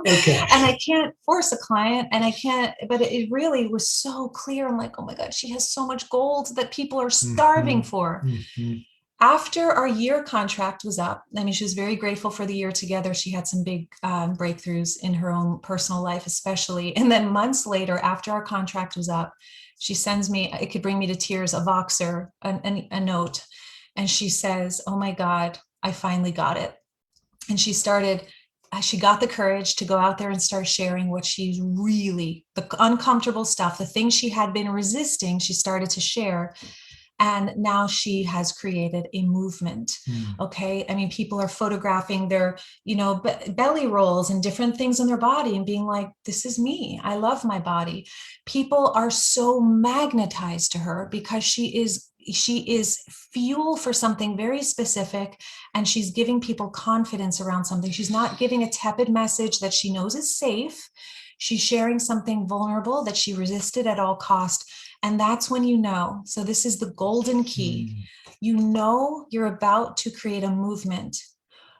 Okay. And I can't force a client, and I can't, but it really was so clear. I'm like, oh my God, she has so much gold that people are starving for. After our year contract was up, I mean, she was very grateful for the year together. She had some big breakthroughs in her own personal life, especially. And then months later, after our contract was up, she sends me, it could bring me to tears, a Voxer, a note. And she says, oh my God, I finally got it. And she got the courage to go out there and start sharing what she's really, the uncomfortable stuff, the things she had been resisting, she started to share. And now she has created a movement. Okay. I mean, people are photographing their, belly rolls and different things in their body and being like, this is me. I love my body. People are so magnetized to her because she is fuel for something very specific, and she's giving people confidence around something. She's not giving a tepid message that she knows is safe. She's sharing something vulnerable that she resisted at all cost. And that's when so this is the golden key. You're about to create a movement.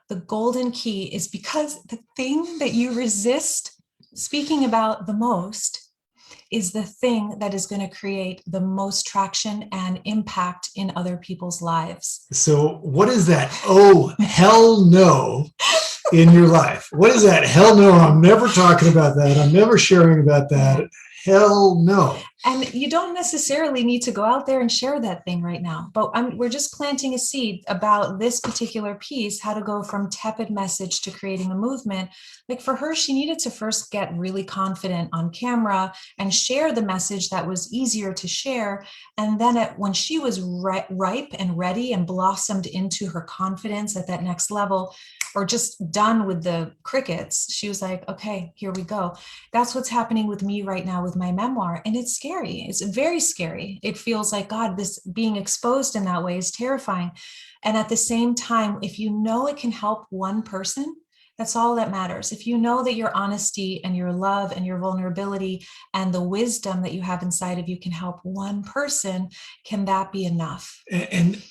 The golden key is because the thing that you resist speaking about the most is the thing that is going to create the most traction and impact in other people's lives. So what is that? Oh, hell no. In your life? What is that? Hell no, I'm never talking about that. I'm never sharing about that. Hell no. And you don't necessarily need to go out there and share that thing right now, but we're just planting a seed about this particular piece, how to go from tepid message to creating a movement. Like for her, she needed to first get really confident on camera and share the message that was easier to share. And then when she was ripe and ready and blossomed into her confidence at that next level, or just done with the crickets, she was like, okay, here we go. That's what's happening with me right now with my memoir. And it's scary. It's very scary. It feels like, God, this being exposed in that way is terrifying. And at the same time, if you know it can help one person, that's all that matters. If you know that your honesty and your love and your vulnerability and the wisdom that you have inside of you can help one person, can that be enough? And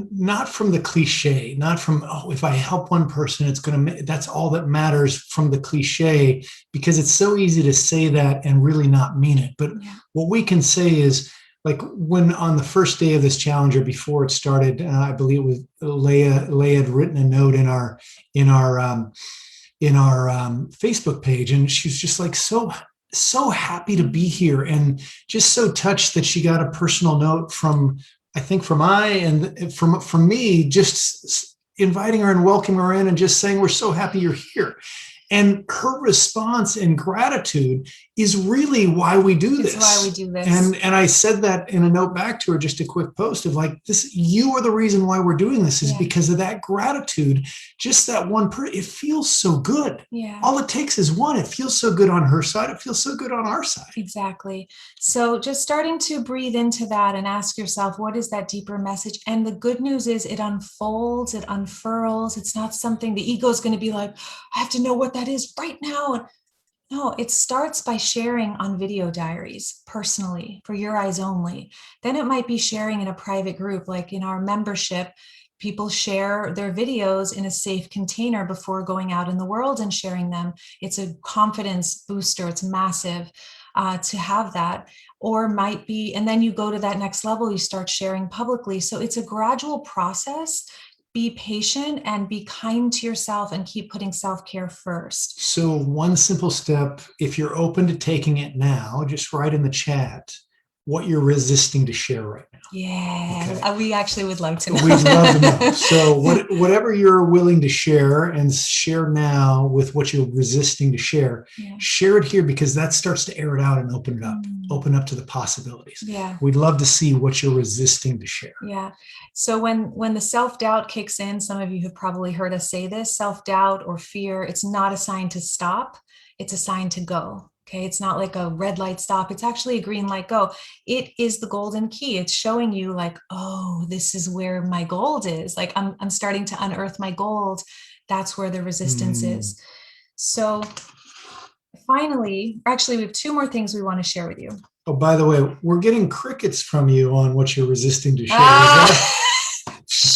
not from the cliche, not from, oh, if I help one person, it's going to, that's all that matters from the cliche, because it's so easy to say that and really not mean it. But what we can say is, like when on the first day of this challenge or before it started, I believe it was Leah had written a note in our Facebook page, and she was just like so happy to be here and just so touched that she got a personal note from me, just inviting her and welcoming her in and just saying, we're so happy you're here. And her response and gratitude is really why we do this. It's why we do this. And I said that in a note back to her, just a quick post of like, this, you are the reason why we're doing this, is because of that gratitude. Just that one it feels so good. Yeah. All it takes is one. It feels so good on her side. It feels so good on our side. Exactly. So just starting to breathe into that and ask yourself, what is that deeper message? And the good news is it unfolds, it unfurls. It's not something the ego is going to be like, I have to know what that is right now. No, it starts by sharing on video diaries personally for your eyes only. Then it might be sharing in a private group, like in our membership. People share their videos in a safe container before going out in the world and sharing them. It's a confidence booster. It's massive to have that. Or might be, and then you go to that next level, you start sharing publicly. So it's a gradual process. Be patient and be kind to yourself and keep putting self-care first. So one simple step, if you're open to taking it now, just write in the chat, what you're resisting to share right now. Yeah, Okay. we actually would love to know. We'd love to know. So whatever you're willing to share, and share now with what you're resisting to share, share it here, because that starts to air it out and open it up, open up to the possibilities. Yeah. We'd love to see what you're resisting to share. Yeah. So when the self-doubt kicks in, some of you have probably heard us say this, self-doubt or fear, it's not a sign to stop. It's a sign to go. Okay. It's not like a red light stop. It's actually a green light go. It is the golden key. It's showing you like, oh, this is where my gold is. Like I'm starting to unearth my gold. That's where the resistance is. So finally, actually, we have two more things we want to share with you. Oh, by the way, we're getting crickets from you on what you're resisting to share.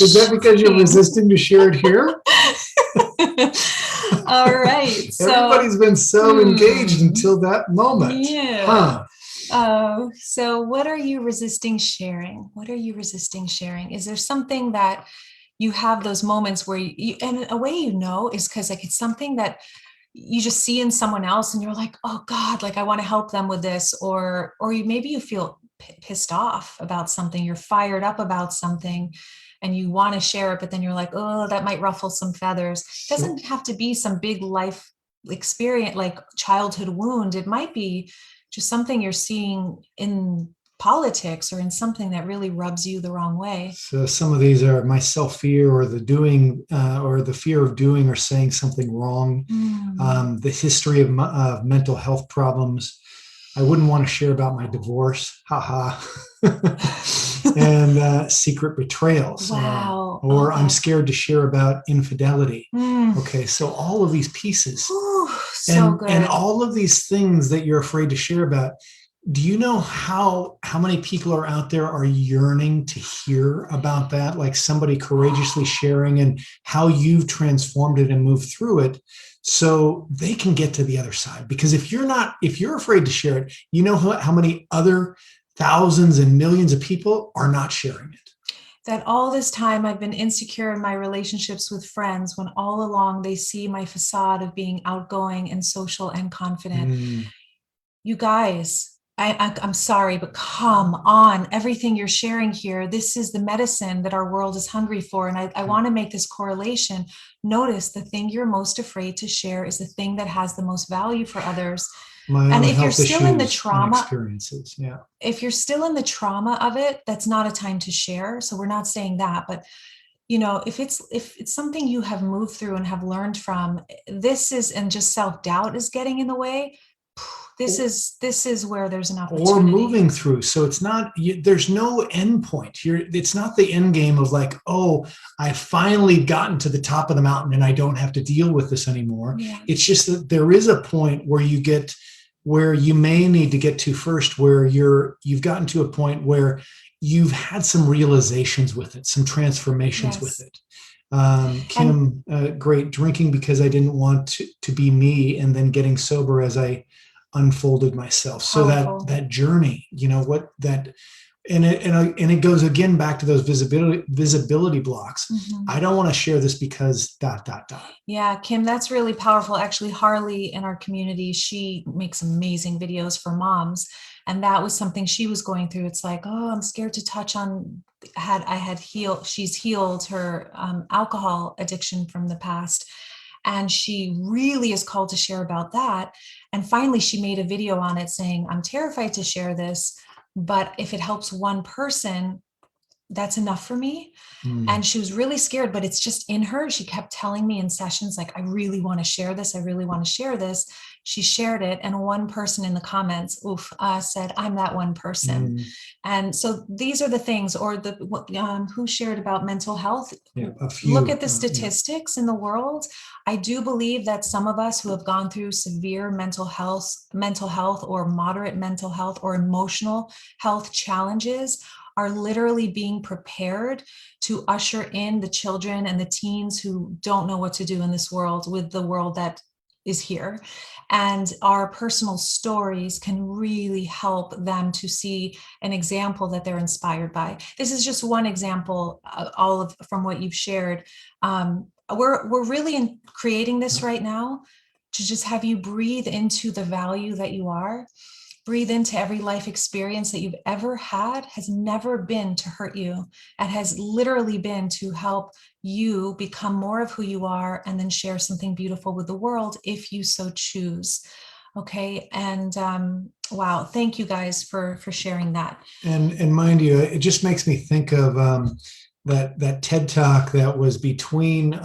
Is that because you're resisting to share it here? All right. So, everybody's been so engaged until that moment. Yeah. Huh. So what are you resisting sharing? What are you resisting sharing? Is there something that you have those moments where you and a way you know is because like it's something that you just see in someone else and you're like, oh God, like I want to help them with this, or maybe you feel pissed off about something, you're fired up about something and you want to share it, but then you're like, oh, that might ruffle some feathers. It doesn't have to be some big life experience like childhood wound. It might be just something you're seeing in politics or in something that really rubs you the wrong way. So some of these are my self-fear, or the doing, or the fear of doing or saying something wrong, the history of mental health problems. I wouldn't want to share about my divorce, haha, and secret betrayals. Wow. Or I'm scared to share about infidelity. Okay, so all of these pieces. Ooh, so good. And all of these things that you're afraid to share about. Do you know how many people are out there are yearning to hear about that? Like somebody courageously sharing, and how you've transformed it and moved through it so they can get to the other side. Because if you're afraid to share it, you know how many other thousands and millions of people are not sharing it. That all this time I've been insecure in my relationships with friends, when all along they see my facade of being outgoing and social and confident. You guys, I'm sorry, but come on, everything you're sharing here, this is the medicine that our world is hungry for. And I want to make this correlation. Notice the thing you're most afraid to share is the thing that has the most value for others. And if you're still in the trauma experiences, if you're still in the trauma of it, that's not a time to share. So we're not saying that, but you know, if it's something you have moved through and have learned from, this is, and just self-doubt is getting in the way, this is where there's an opportunity. Or moving through. So it's not, there's no end point. It's not the end game of like, oh, I finally gotten to the top of the mountain and I don't have to deal with this anymore. It's just that there is a point where you may need to get to first, where you've gotten to a point where you've had some realizations with it, some transformations with it. Kim, great, drinking because I didn't want to be me, and then getting sober as I unfolded myself. So that journey, you know, what that, and it goes again back to those visibility blocks. I don't want to share this because ... Yeah, Kim, that's really powerful. Actually, Harley in our community, she makes amazing videos for moms. And that was something she was going through. It's like, oh, I'm scared to touch on, she's healed her alcohol addiction from the past. And she really is called to share about that. And finally, she made a video on it saying, I'm terrified to share this, but if it helps one person, that's enough for me. And she was really scared, but it's just in her. She kept telling me in sessions, like, I really want to share this. I really want to share this. She shared it. And one person in the comments, said, I'm that one person. And so these are the things, or who shared about mental health. A few, look at the statistics in the world. I do believe that some of us who have gone through severe mental health or moderate mental health or emotional health challenges are literally being prepared to usher in the children and the teens who don't know what to do in this world with the world that is here. And our personal stories can really help them to see an example that they're inspired by. This is just one example, from what you've shared. We're really creating this right now to just have you breathe into the value that you are. breathe into every life experience that you've ever had has never been to hurt you. It has literally been to help you become more of who you are and then share something beautiful with the world if you so choose. Okay. And wow, thank you guys for sharing that. And mind you, it just makes me think of that TED Talk that was between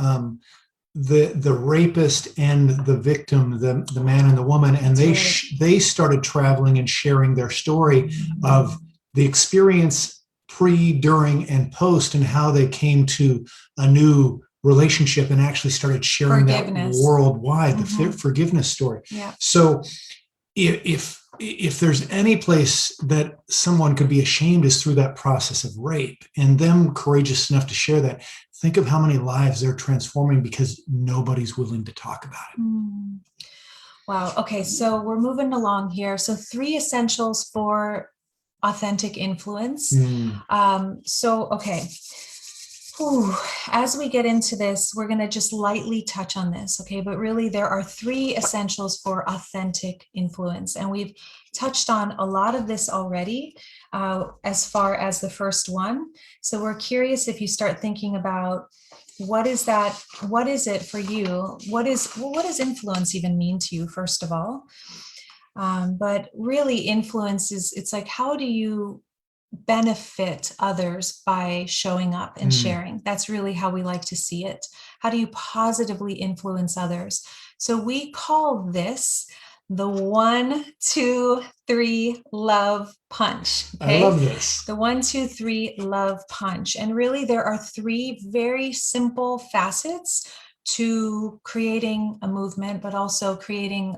the rapist and the victim, the man and the woman, and they started traveling and sharing their story of the experience pre, during, and post, and how they came to a new relationship and actually started sharing that worldwide, the forgiveness story. Yeah. So if there's any place that someone could be ashamed is through that process of rape, and them courageous enough to share that. Think of how many lives they're transforming because nobody's willing to talk about it. Wow. Okay. So we're moving along here. So 3 essentials for authentic influence. Okay. Ooh, as we get into this, we're going to just lightly touch on this, okay? But really, there are 3 essentials for authentic influence. And we've touched on a lot of this already as far as the first one. So we're curious if you start thinking about what is that? What is it for you? What does influence even mean to you, first of all? But really, influence is, it's like, how do you benefit others by showing up and sharing? That's really how we like to see it. How do you positively influence others? So we call this the 1, 2, 3 love punch. Okay? I love this. The 1, 2, 3 love punch. And really, there are 3 very simple facets to creating a movement, but also creating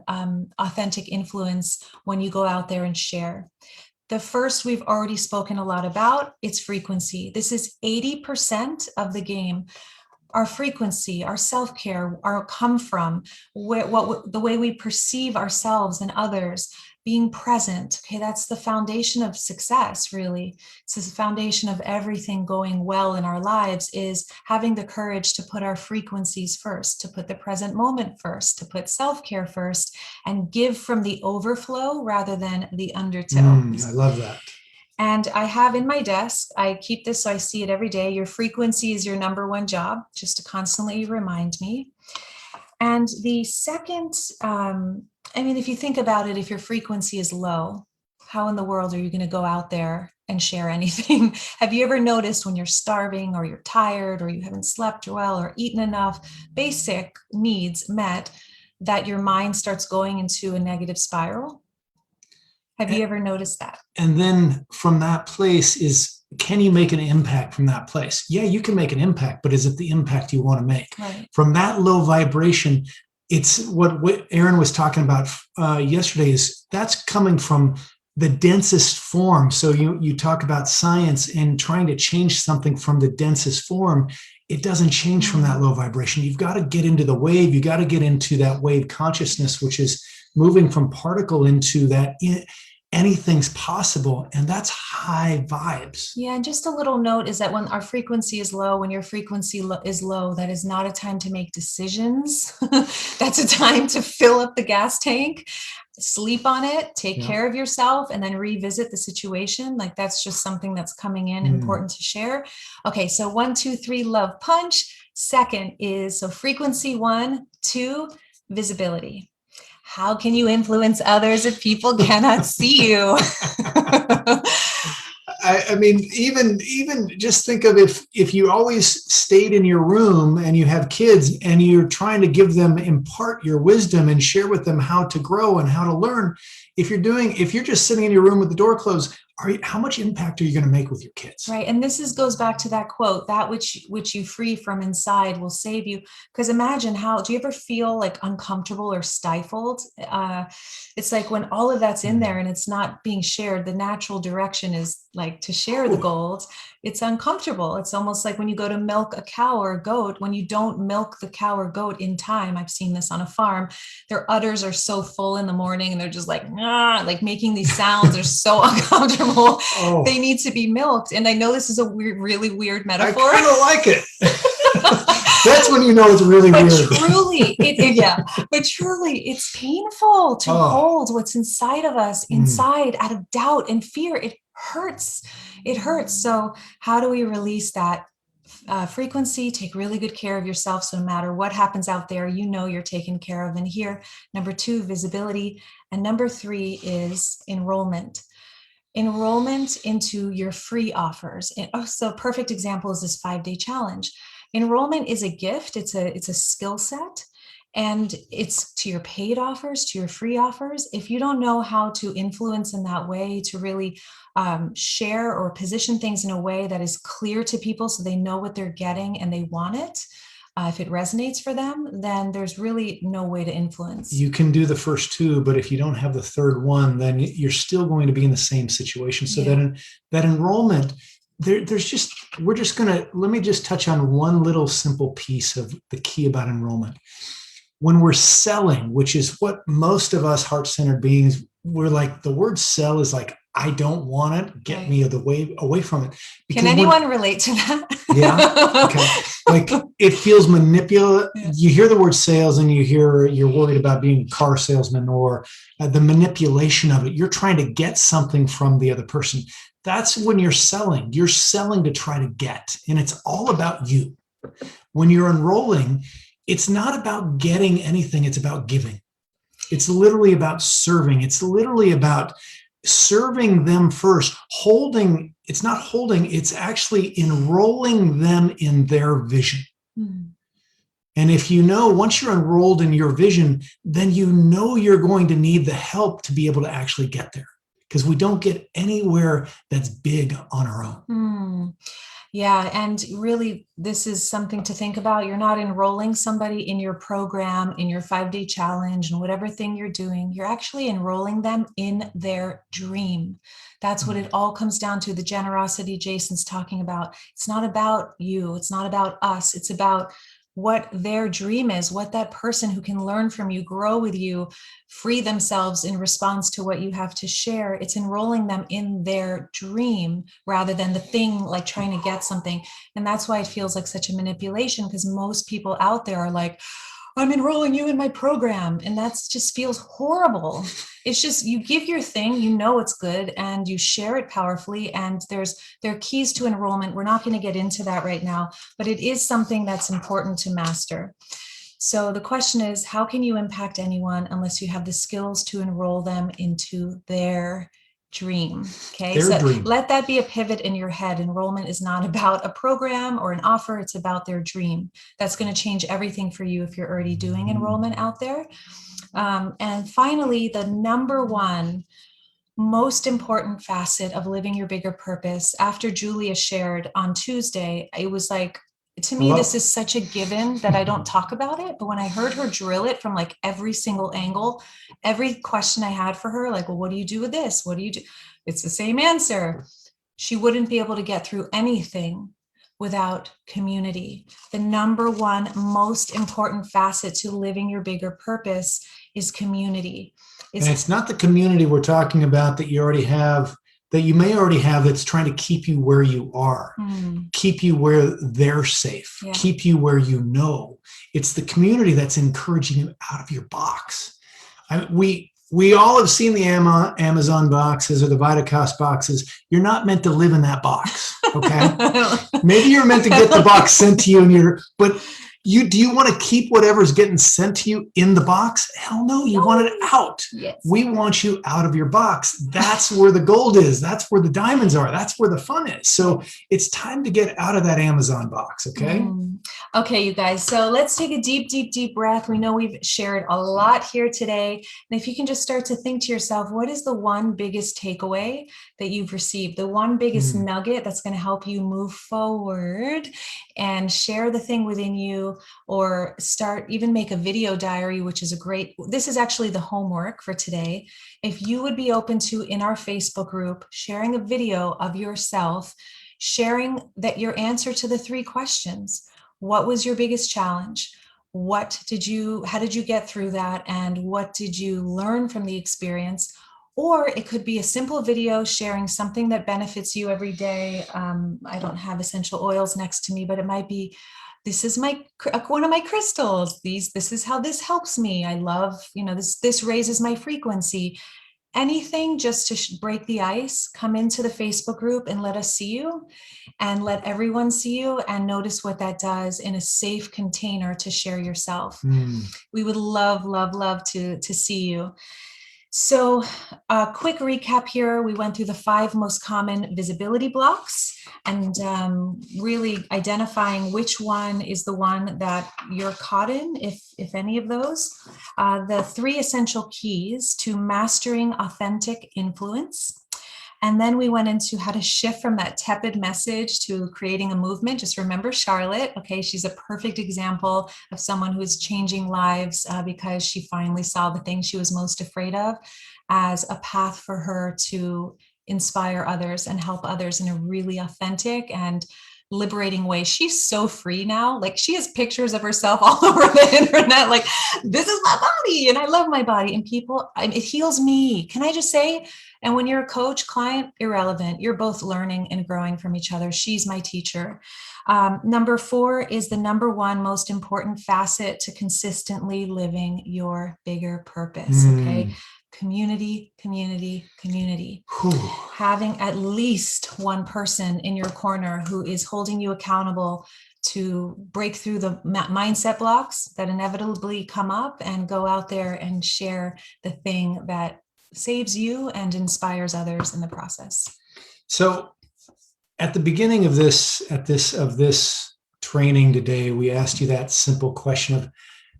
authentic influence when you go out there and share. The first we've already spoken a lot about, it's frequency. This is 80% of the game. Our frequency, our self-care, our come from, the way we perceive ourselves and others, being present. Okay, that's the foundation of success, really. It's the foundation of everything going well in our lives, is having the courage to put our frequencies first, to put the present moment first, to put self-care first, and give from the overflow rather than the undertow. I love that. And I have in my desk, I keep this so I see it every day. Your frequency is your number 1 job, just to constantly remind me. And the second, if you think about it, if your frequency is low, how in the world are you going to go out there and share anything? Have you ever noticed when you're starving or you're tired or you haven't slept well or eaten enough basic needs met, that your mind starts going into a negative spiral? Have you ever noticed that? And then from that place can you make an impact from that place? Yeah, you can make an impact, but is it the impact you want to make? Right. From that low vibration, it's what Aaron was talking about yesterday, is that's coming from the densest form. So you talk about science and trying to change something from the densest form. It doesn't change from that low vibration. You've got to get into the wave. You got to get into that wave consciousness, which is moving from particle into that anything's possible. And that's high vibes. Yeah. And just a little note is that when our frequency is low, when your frequency is low, that is not a time to make decisions. That's a time to fill up the gas tank, sleep on it, take care of yourself, and then revisit the situation. Like, that's just something that's coming in, important to share. Okay. So 1, 2, 3 love punch. Second is, so frequency 1, 2, visibility. How can you influence others if people cannot see you? I mean, even just think of if you always stayed in your room and you have kids and you're trying to impart your wisdom and share with them how to grow and how to learn. If you're just sitting in your room with the door closed, how much impact are you going to make with your kids? Right. And this goes back to that quote, that which you free from inside will save you. Because imagine do you ever feel like uncomfortable or stifled? It's like when all of that's in there and it's not being shared, the natural direction is like to share the gold. It's uncomfortable. It's almost like when you go to milk a cow or a goat, when you don't milk the cow or goat in time. I've seen this on a farm. Their udders are so full in the morning and they're just like making these sounds. They're so uncomfortable. They need to be milked. And I know this is a really weird metaphor. I kind of like it. when you know it's really But weird. truly, but truly, it's painful to hold what's inside of us, inside out of doubt and fear. It hurts. It hurts. So how do we release that? Frequency, take really good care of yourself. So no matter what happens out there, you know you're taken care of. And here, number 2, visibility. And number 3 is enrollment. Enrollment into your free offers. And so perfect example is this 5-day challenge. Enrollment is a gift. It's a skill set. And it's to your paid offers, to your free offers. If you don't know how to influence in that way, to really share or position things in a way that is clear to people so they know what they're getting and they want it, if it resonates for them, then there's really no way to influence. You can do the first 2, but if you don't have the third one, then you're still going to be in the same situation. So that enrollment, let me just touch on one little simple piece of the key about enrollment. When we're selling, which is what most of us heart-centered beings, we're like, the word sell is like, I don't want it. Get me away from it. Because can anyone relate to that? Yeah. Okay. Like it feels manipulative. Yeah. You hear the word sales and you're worried about being a car salesman or the manipulation of it. You're trying to get something from the other person. That's when you're selling. You're selling to try to get, and it's all about you. When you're enrolling, it's not about getting anything. It's about giving. It's literally about serving. It's literally about serving them first. It's not holding, it's actually enrolling them in their vision. Mm-hmm. And if once you're enrolled in your vision, then you're going to need the help to be able to actually get there. Because we don't get anywhere that's big on our own. Mm. Yeah. And really, this is something to think about. You're not enrolling somebody in your program, in your 5-day challenge, and whatever thing you're doing. You're actually enrolling them in their dream. That's what it all comes down to. The generosity Jason's talking about. It's not about you. It's not about us. It's about what their dream is, what that person who can learn from you, grow with you, free themselves in response to what you have to share. It's enrolling them in their dream rather than the thing, like trying to get something. And that's why it feels like such a manipulation, because most people out there are like, I'm enrolling you in my program. And that just feels horrible. It's just, you give your thing, it's good, and you share it powerfully. And there are keys to enrollment. We're not going to get into that right now, but it is something that's important to master. So the question is, how can you impact anyone unless you have the skills to enroll them into their dream? Okay, their dream. Let that be a pivot in your head. Enrollment is not about a program or an offer. It's about their dream. That's going to change everything for you if you're already doing enrollment out there. And finally, the number one most important facet of living your bigger purpose, after Julia shared on Tuesday, it was like, to me, this is such a given that I don't talk about it. But when I heard her drill it from like every single angle, every question I had for her, like, well, what do you do with this? What do you do? It's the same answer. She wouldn't be able to get through anything without community. The number one most important facet to living your bigger purpose is community. And it's not the community we're talking about that you already have, that you may already have, that's trying to keep you where you are, keep you where they're safe, keep you where you know. It's the community that's encouraging you out of your box. We all have seen the Amazon boxes or the Vitacost boxes. You're not meant to live in that box, okay? Maybe you're meant to get the box sent to you, but do you want to keep whatever's getting sent to you in the box? Hell no, you want it out. Yes. We want you out of your box. That's where the gold is. That's where the diamonds are. That's where the fun is. So it's time to get out of that Amazon box, okay? Okay, you guys. So let's take a deep, deep, deep breath. We know we've shared a lot here today. And if you can just start to think to yourself, what is the one biggest takeaway that you've received? The one biggest nugget that's going to help you move forward and share the thing within you, or even make a video diary, which is this is actually the homework for today. If you would be open to, in our Facebook group, sharing a video of yourself, sharing that your answer to the 3 questions. What was your biggest challenge? How did you get through that? And what did you learn from the experience? Or it could be a simple video sharing something that benefits you every day. I don't have essential oils next to me, but it might be, this is one of my crystals. This is how this helps me. I love, this raises my frequency. Anything just to break the ice. Come into the Facebook group and let us see you, and let everyone see you, and notice what that does in a safe container to share yourself. We would love, love, love to see you. So a quick recap here. We went through the 5 most common visibility blocks, and really identifying which one is the one that you're caught in, if any of those. The 3 essential keys to mastering authentic influence. And then we went into how to shift from that tepid message to creating a movement. Just remember Charlotte, okay? She's a perfect example of someone who is changing lives because she finally saw the thing she was most afraid of as a path for her to inspire others and help others in a really authentic and liberating way. She's so free now. Like, she has pictures of herself all over the internet. Like, this is my body and I love my body. And people, it heals me. Can I just say? And when you're a coach, client, irrelevant. You're both learning and growing from each other. She's my teacher. Number 4 is the number 1 most important facet to consistently living your bigger purpose. Okay. Community, community, community. Having at least one person in your corner who is holding you accountable to break through the mindset blocks that inevitably come up and go out there and share the thing that saves you and inspires others in the process. So at the beginning of this training today, we asked you that simple question of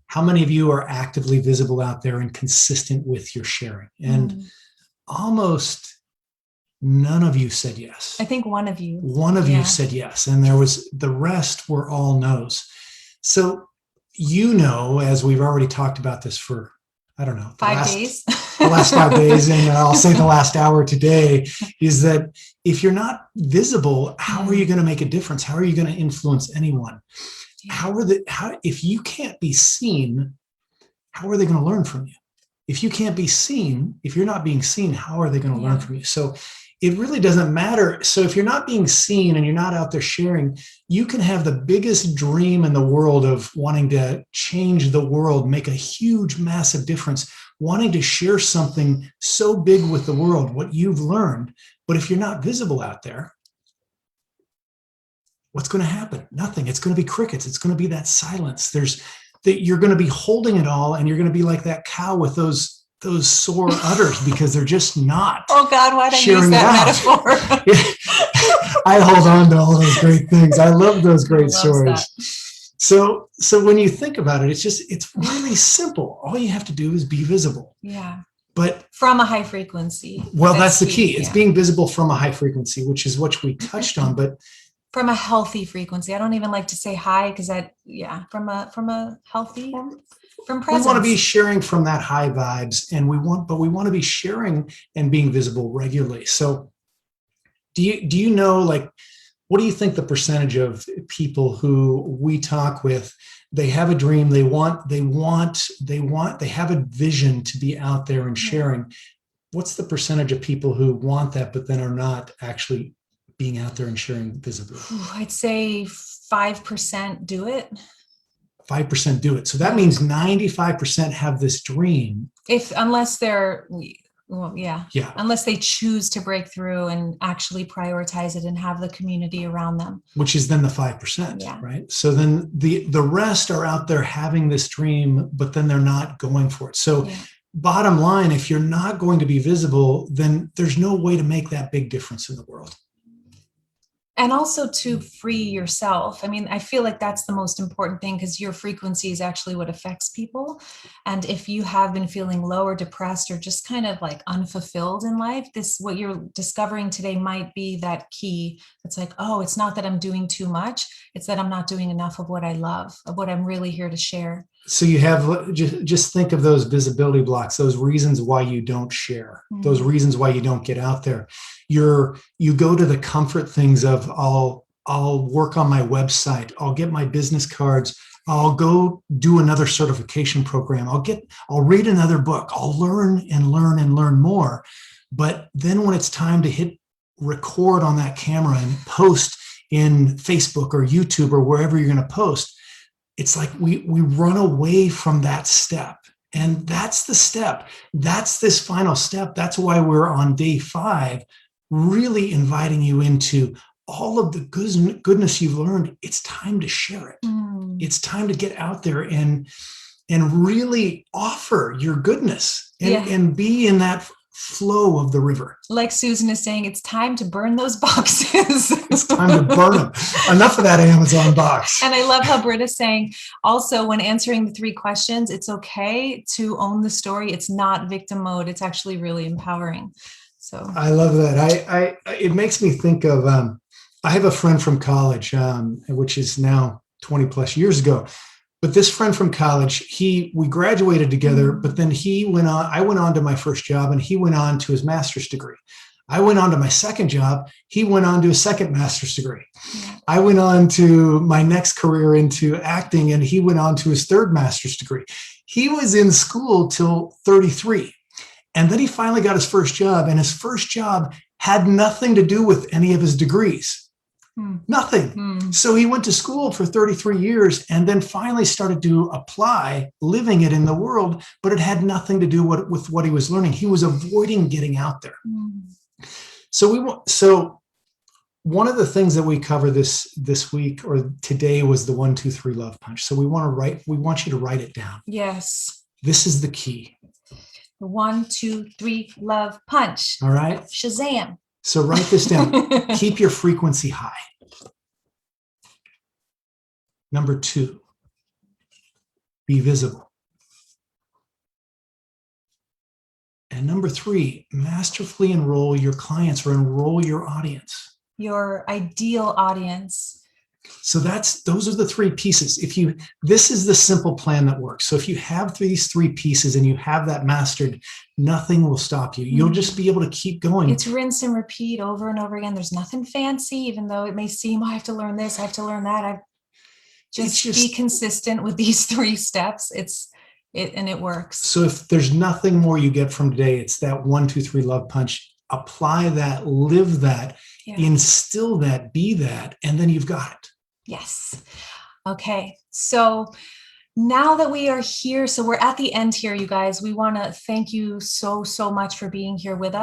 how many of you are actively visible out there and consistent with your sharing? And almost none of you said yes. I think one of you. One of you said yes. And the rest were all no's. So, as we've already talked about this for, I don't know, 5 days. The last 5 days, and I'll say the last hour today, is that if you're not visible, how are you going to make a difference? How are you going to influence anyone? If you can't be seen, how are they going to learn from you? If you can't be seen, if you're not being seen, how are they going to learn from you? So it really doesn't matter. So if you're not being seen and you're not out there sharing, you can have the biggest dream in the world of wanting to change the world, make a huge, massive difference, wanting to share something so big with the world, what you've learned. But if you're not visible out there, what's going to happen? Nothing. It's going to be crickets. It's going to be that silence. You're going to be holding it all, and you're going to be like that cow with those sore udders because they're just not. Oh God, why did I use that metaphor? I hold on to all those great things. I love those great stories. So when you think about it, it's really simple. All you have to do is be visible. Yeah. But from a high frequency. Well, that's the key. It's being visible from a high frequency, which is what we touched on. But from a healthy frequency. I don't even like to say high because from a healthy, from presence. We want to be sharing from that high vibes, and we want to be sharing and being visible regularly. So do you know, like, what do you think the percentage of people who we talk with, they have a dream, they have a vision to be out there and sharing. What's the percentage of people who want that, but then are not actually being out there and sharing visibly? I'd say 5% do it. 5% do it. So that means 95% have this dream. Unless they choose to break through and actually prioritize it and have the community around them. Which is then the 5%, right? So then the rest are out there having this dream, but then they're not going for it. So bottom line, if you're not going to be visible, then there's no way to make that big difference in the world. And also to free yourself. I mean, I feel like that's the most important thing because your frequency is actually what affects people. And if you have been feeling low or depressed or just kind of like unfulfilled in life, what you're discovering today might be that key. It's like, oh, it's not that I'm doing too much. It's that I'm not doing enough of what I love, of what I'm really here to share. So you have, just think of those visibility blocks, those reasons why you don't share, those reasons why you don't get out there. You go to the comfort things of, I'll I'll work on my website. I'll get my business cards. I'll go do another certification program. I'll read another book. I'll learn and learn and learn more. But then when it's time to hit record on that camera and post in Facebook or YouTube or wherever you're going to post, it's like we run away from that step. And that's the step. That's this final step. That's why we're on day 5, really inviting you into all of the goodness you've learned. It's time to share it. It's time to get out there and really offer your goodness and be in that flow of the river. Like Susan is saying, it's time to burn those boxes. It's time to burn them. Enough of that Amazon box. And I love how Britta's saying also, when answering the 3 questions, it's okay to own the story. It's not victim mode. It's actually really empowering. So I love that. It makes me think of, I have a friend from college, which is now 20 plus years ago. But this friend from college, we graduated together, but then I went on to my first job and he went on to his master's degree. I went on to my second job. He went on to a second master's degree. I went on to my next career into acting and he went on to his third master's degree. He was in school till 33. And then he finally got his first job, and his first job had nothing to do with any of his degrees. Nothing. So he went to school for 33 years and then finally started to apply, living it in the world, but it had nothing to do with what he was learning. He was avoiding getting out there. So one of the things that we cover this week or today was the 1, 2, 3 love punch. So we want you to write it down. yes, This is the key. the 1, 2, 3 love punch. All right. Shazam. So write this down. Keep your frequency high. Number 2, be visible. And number 3, masterfully enroll your clients or enroll your audience. Your ideal audience. So those are the 3 pieces. This is the simple plan that works. So if you have these 3 pieces and you have that mastered, nothing will stop you. You'll just be able to keep going. It's rinse and repeat over and over again. There's nothing fancy, even though it may seem, I have to learn this, I have to learn that. Just be consistent with these 3 steps. And it works. So if there's nothing more you get from today, it's that 1, 2, 3 love punch. Apply that, live that, instill that, be that, and then you've got it. Yes. Okay. So now that we are here, so we're at the end here, you guys, we want to thank you so much for being here with us.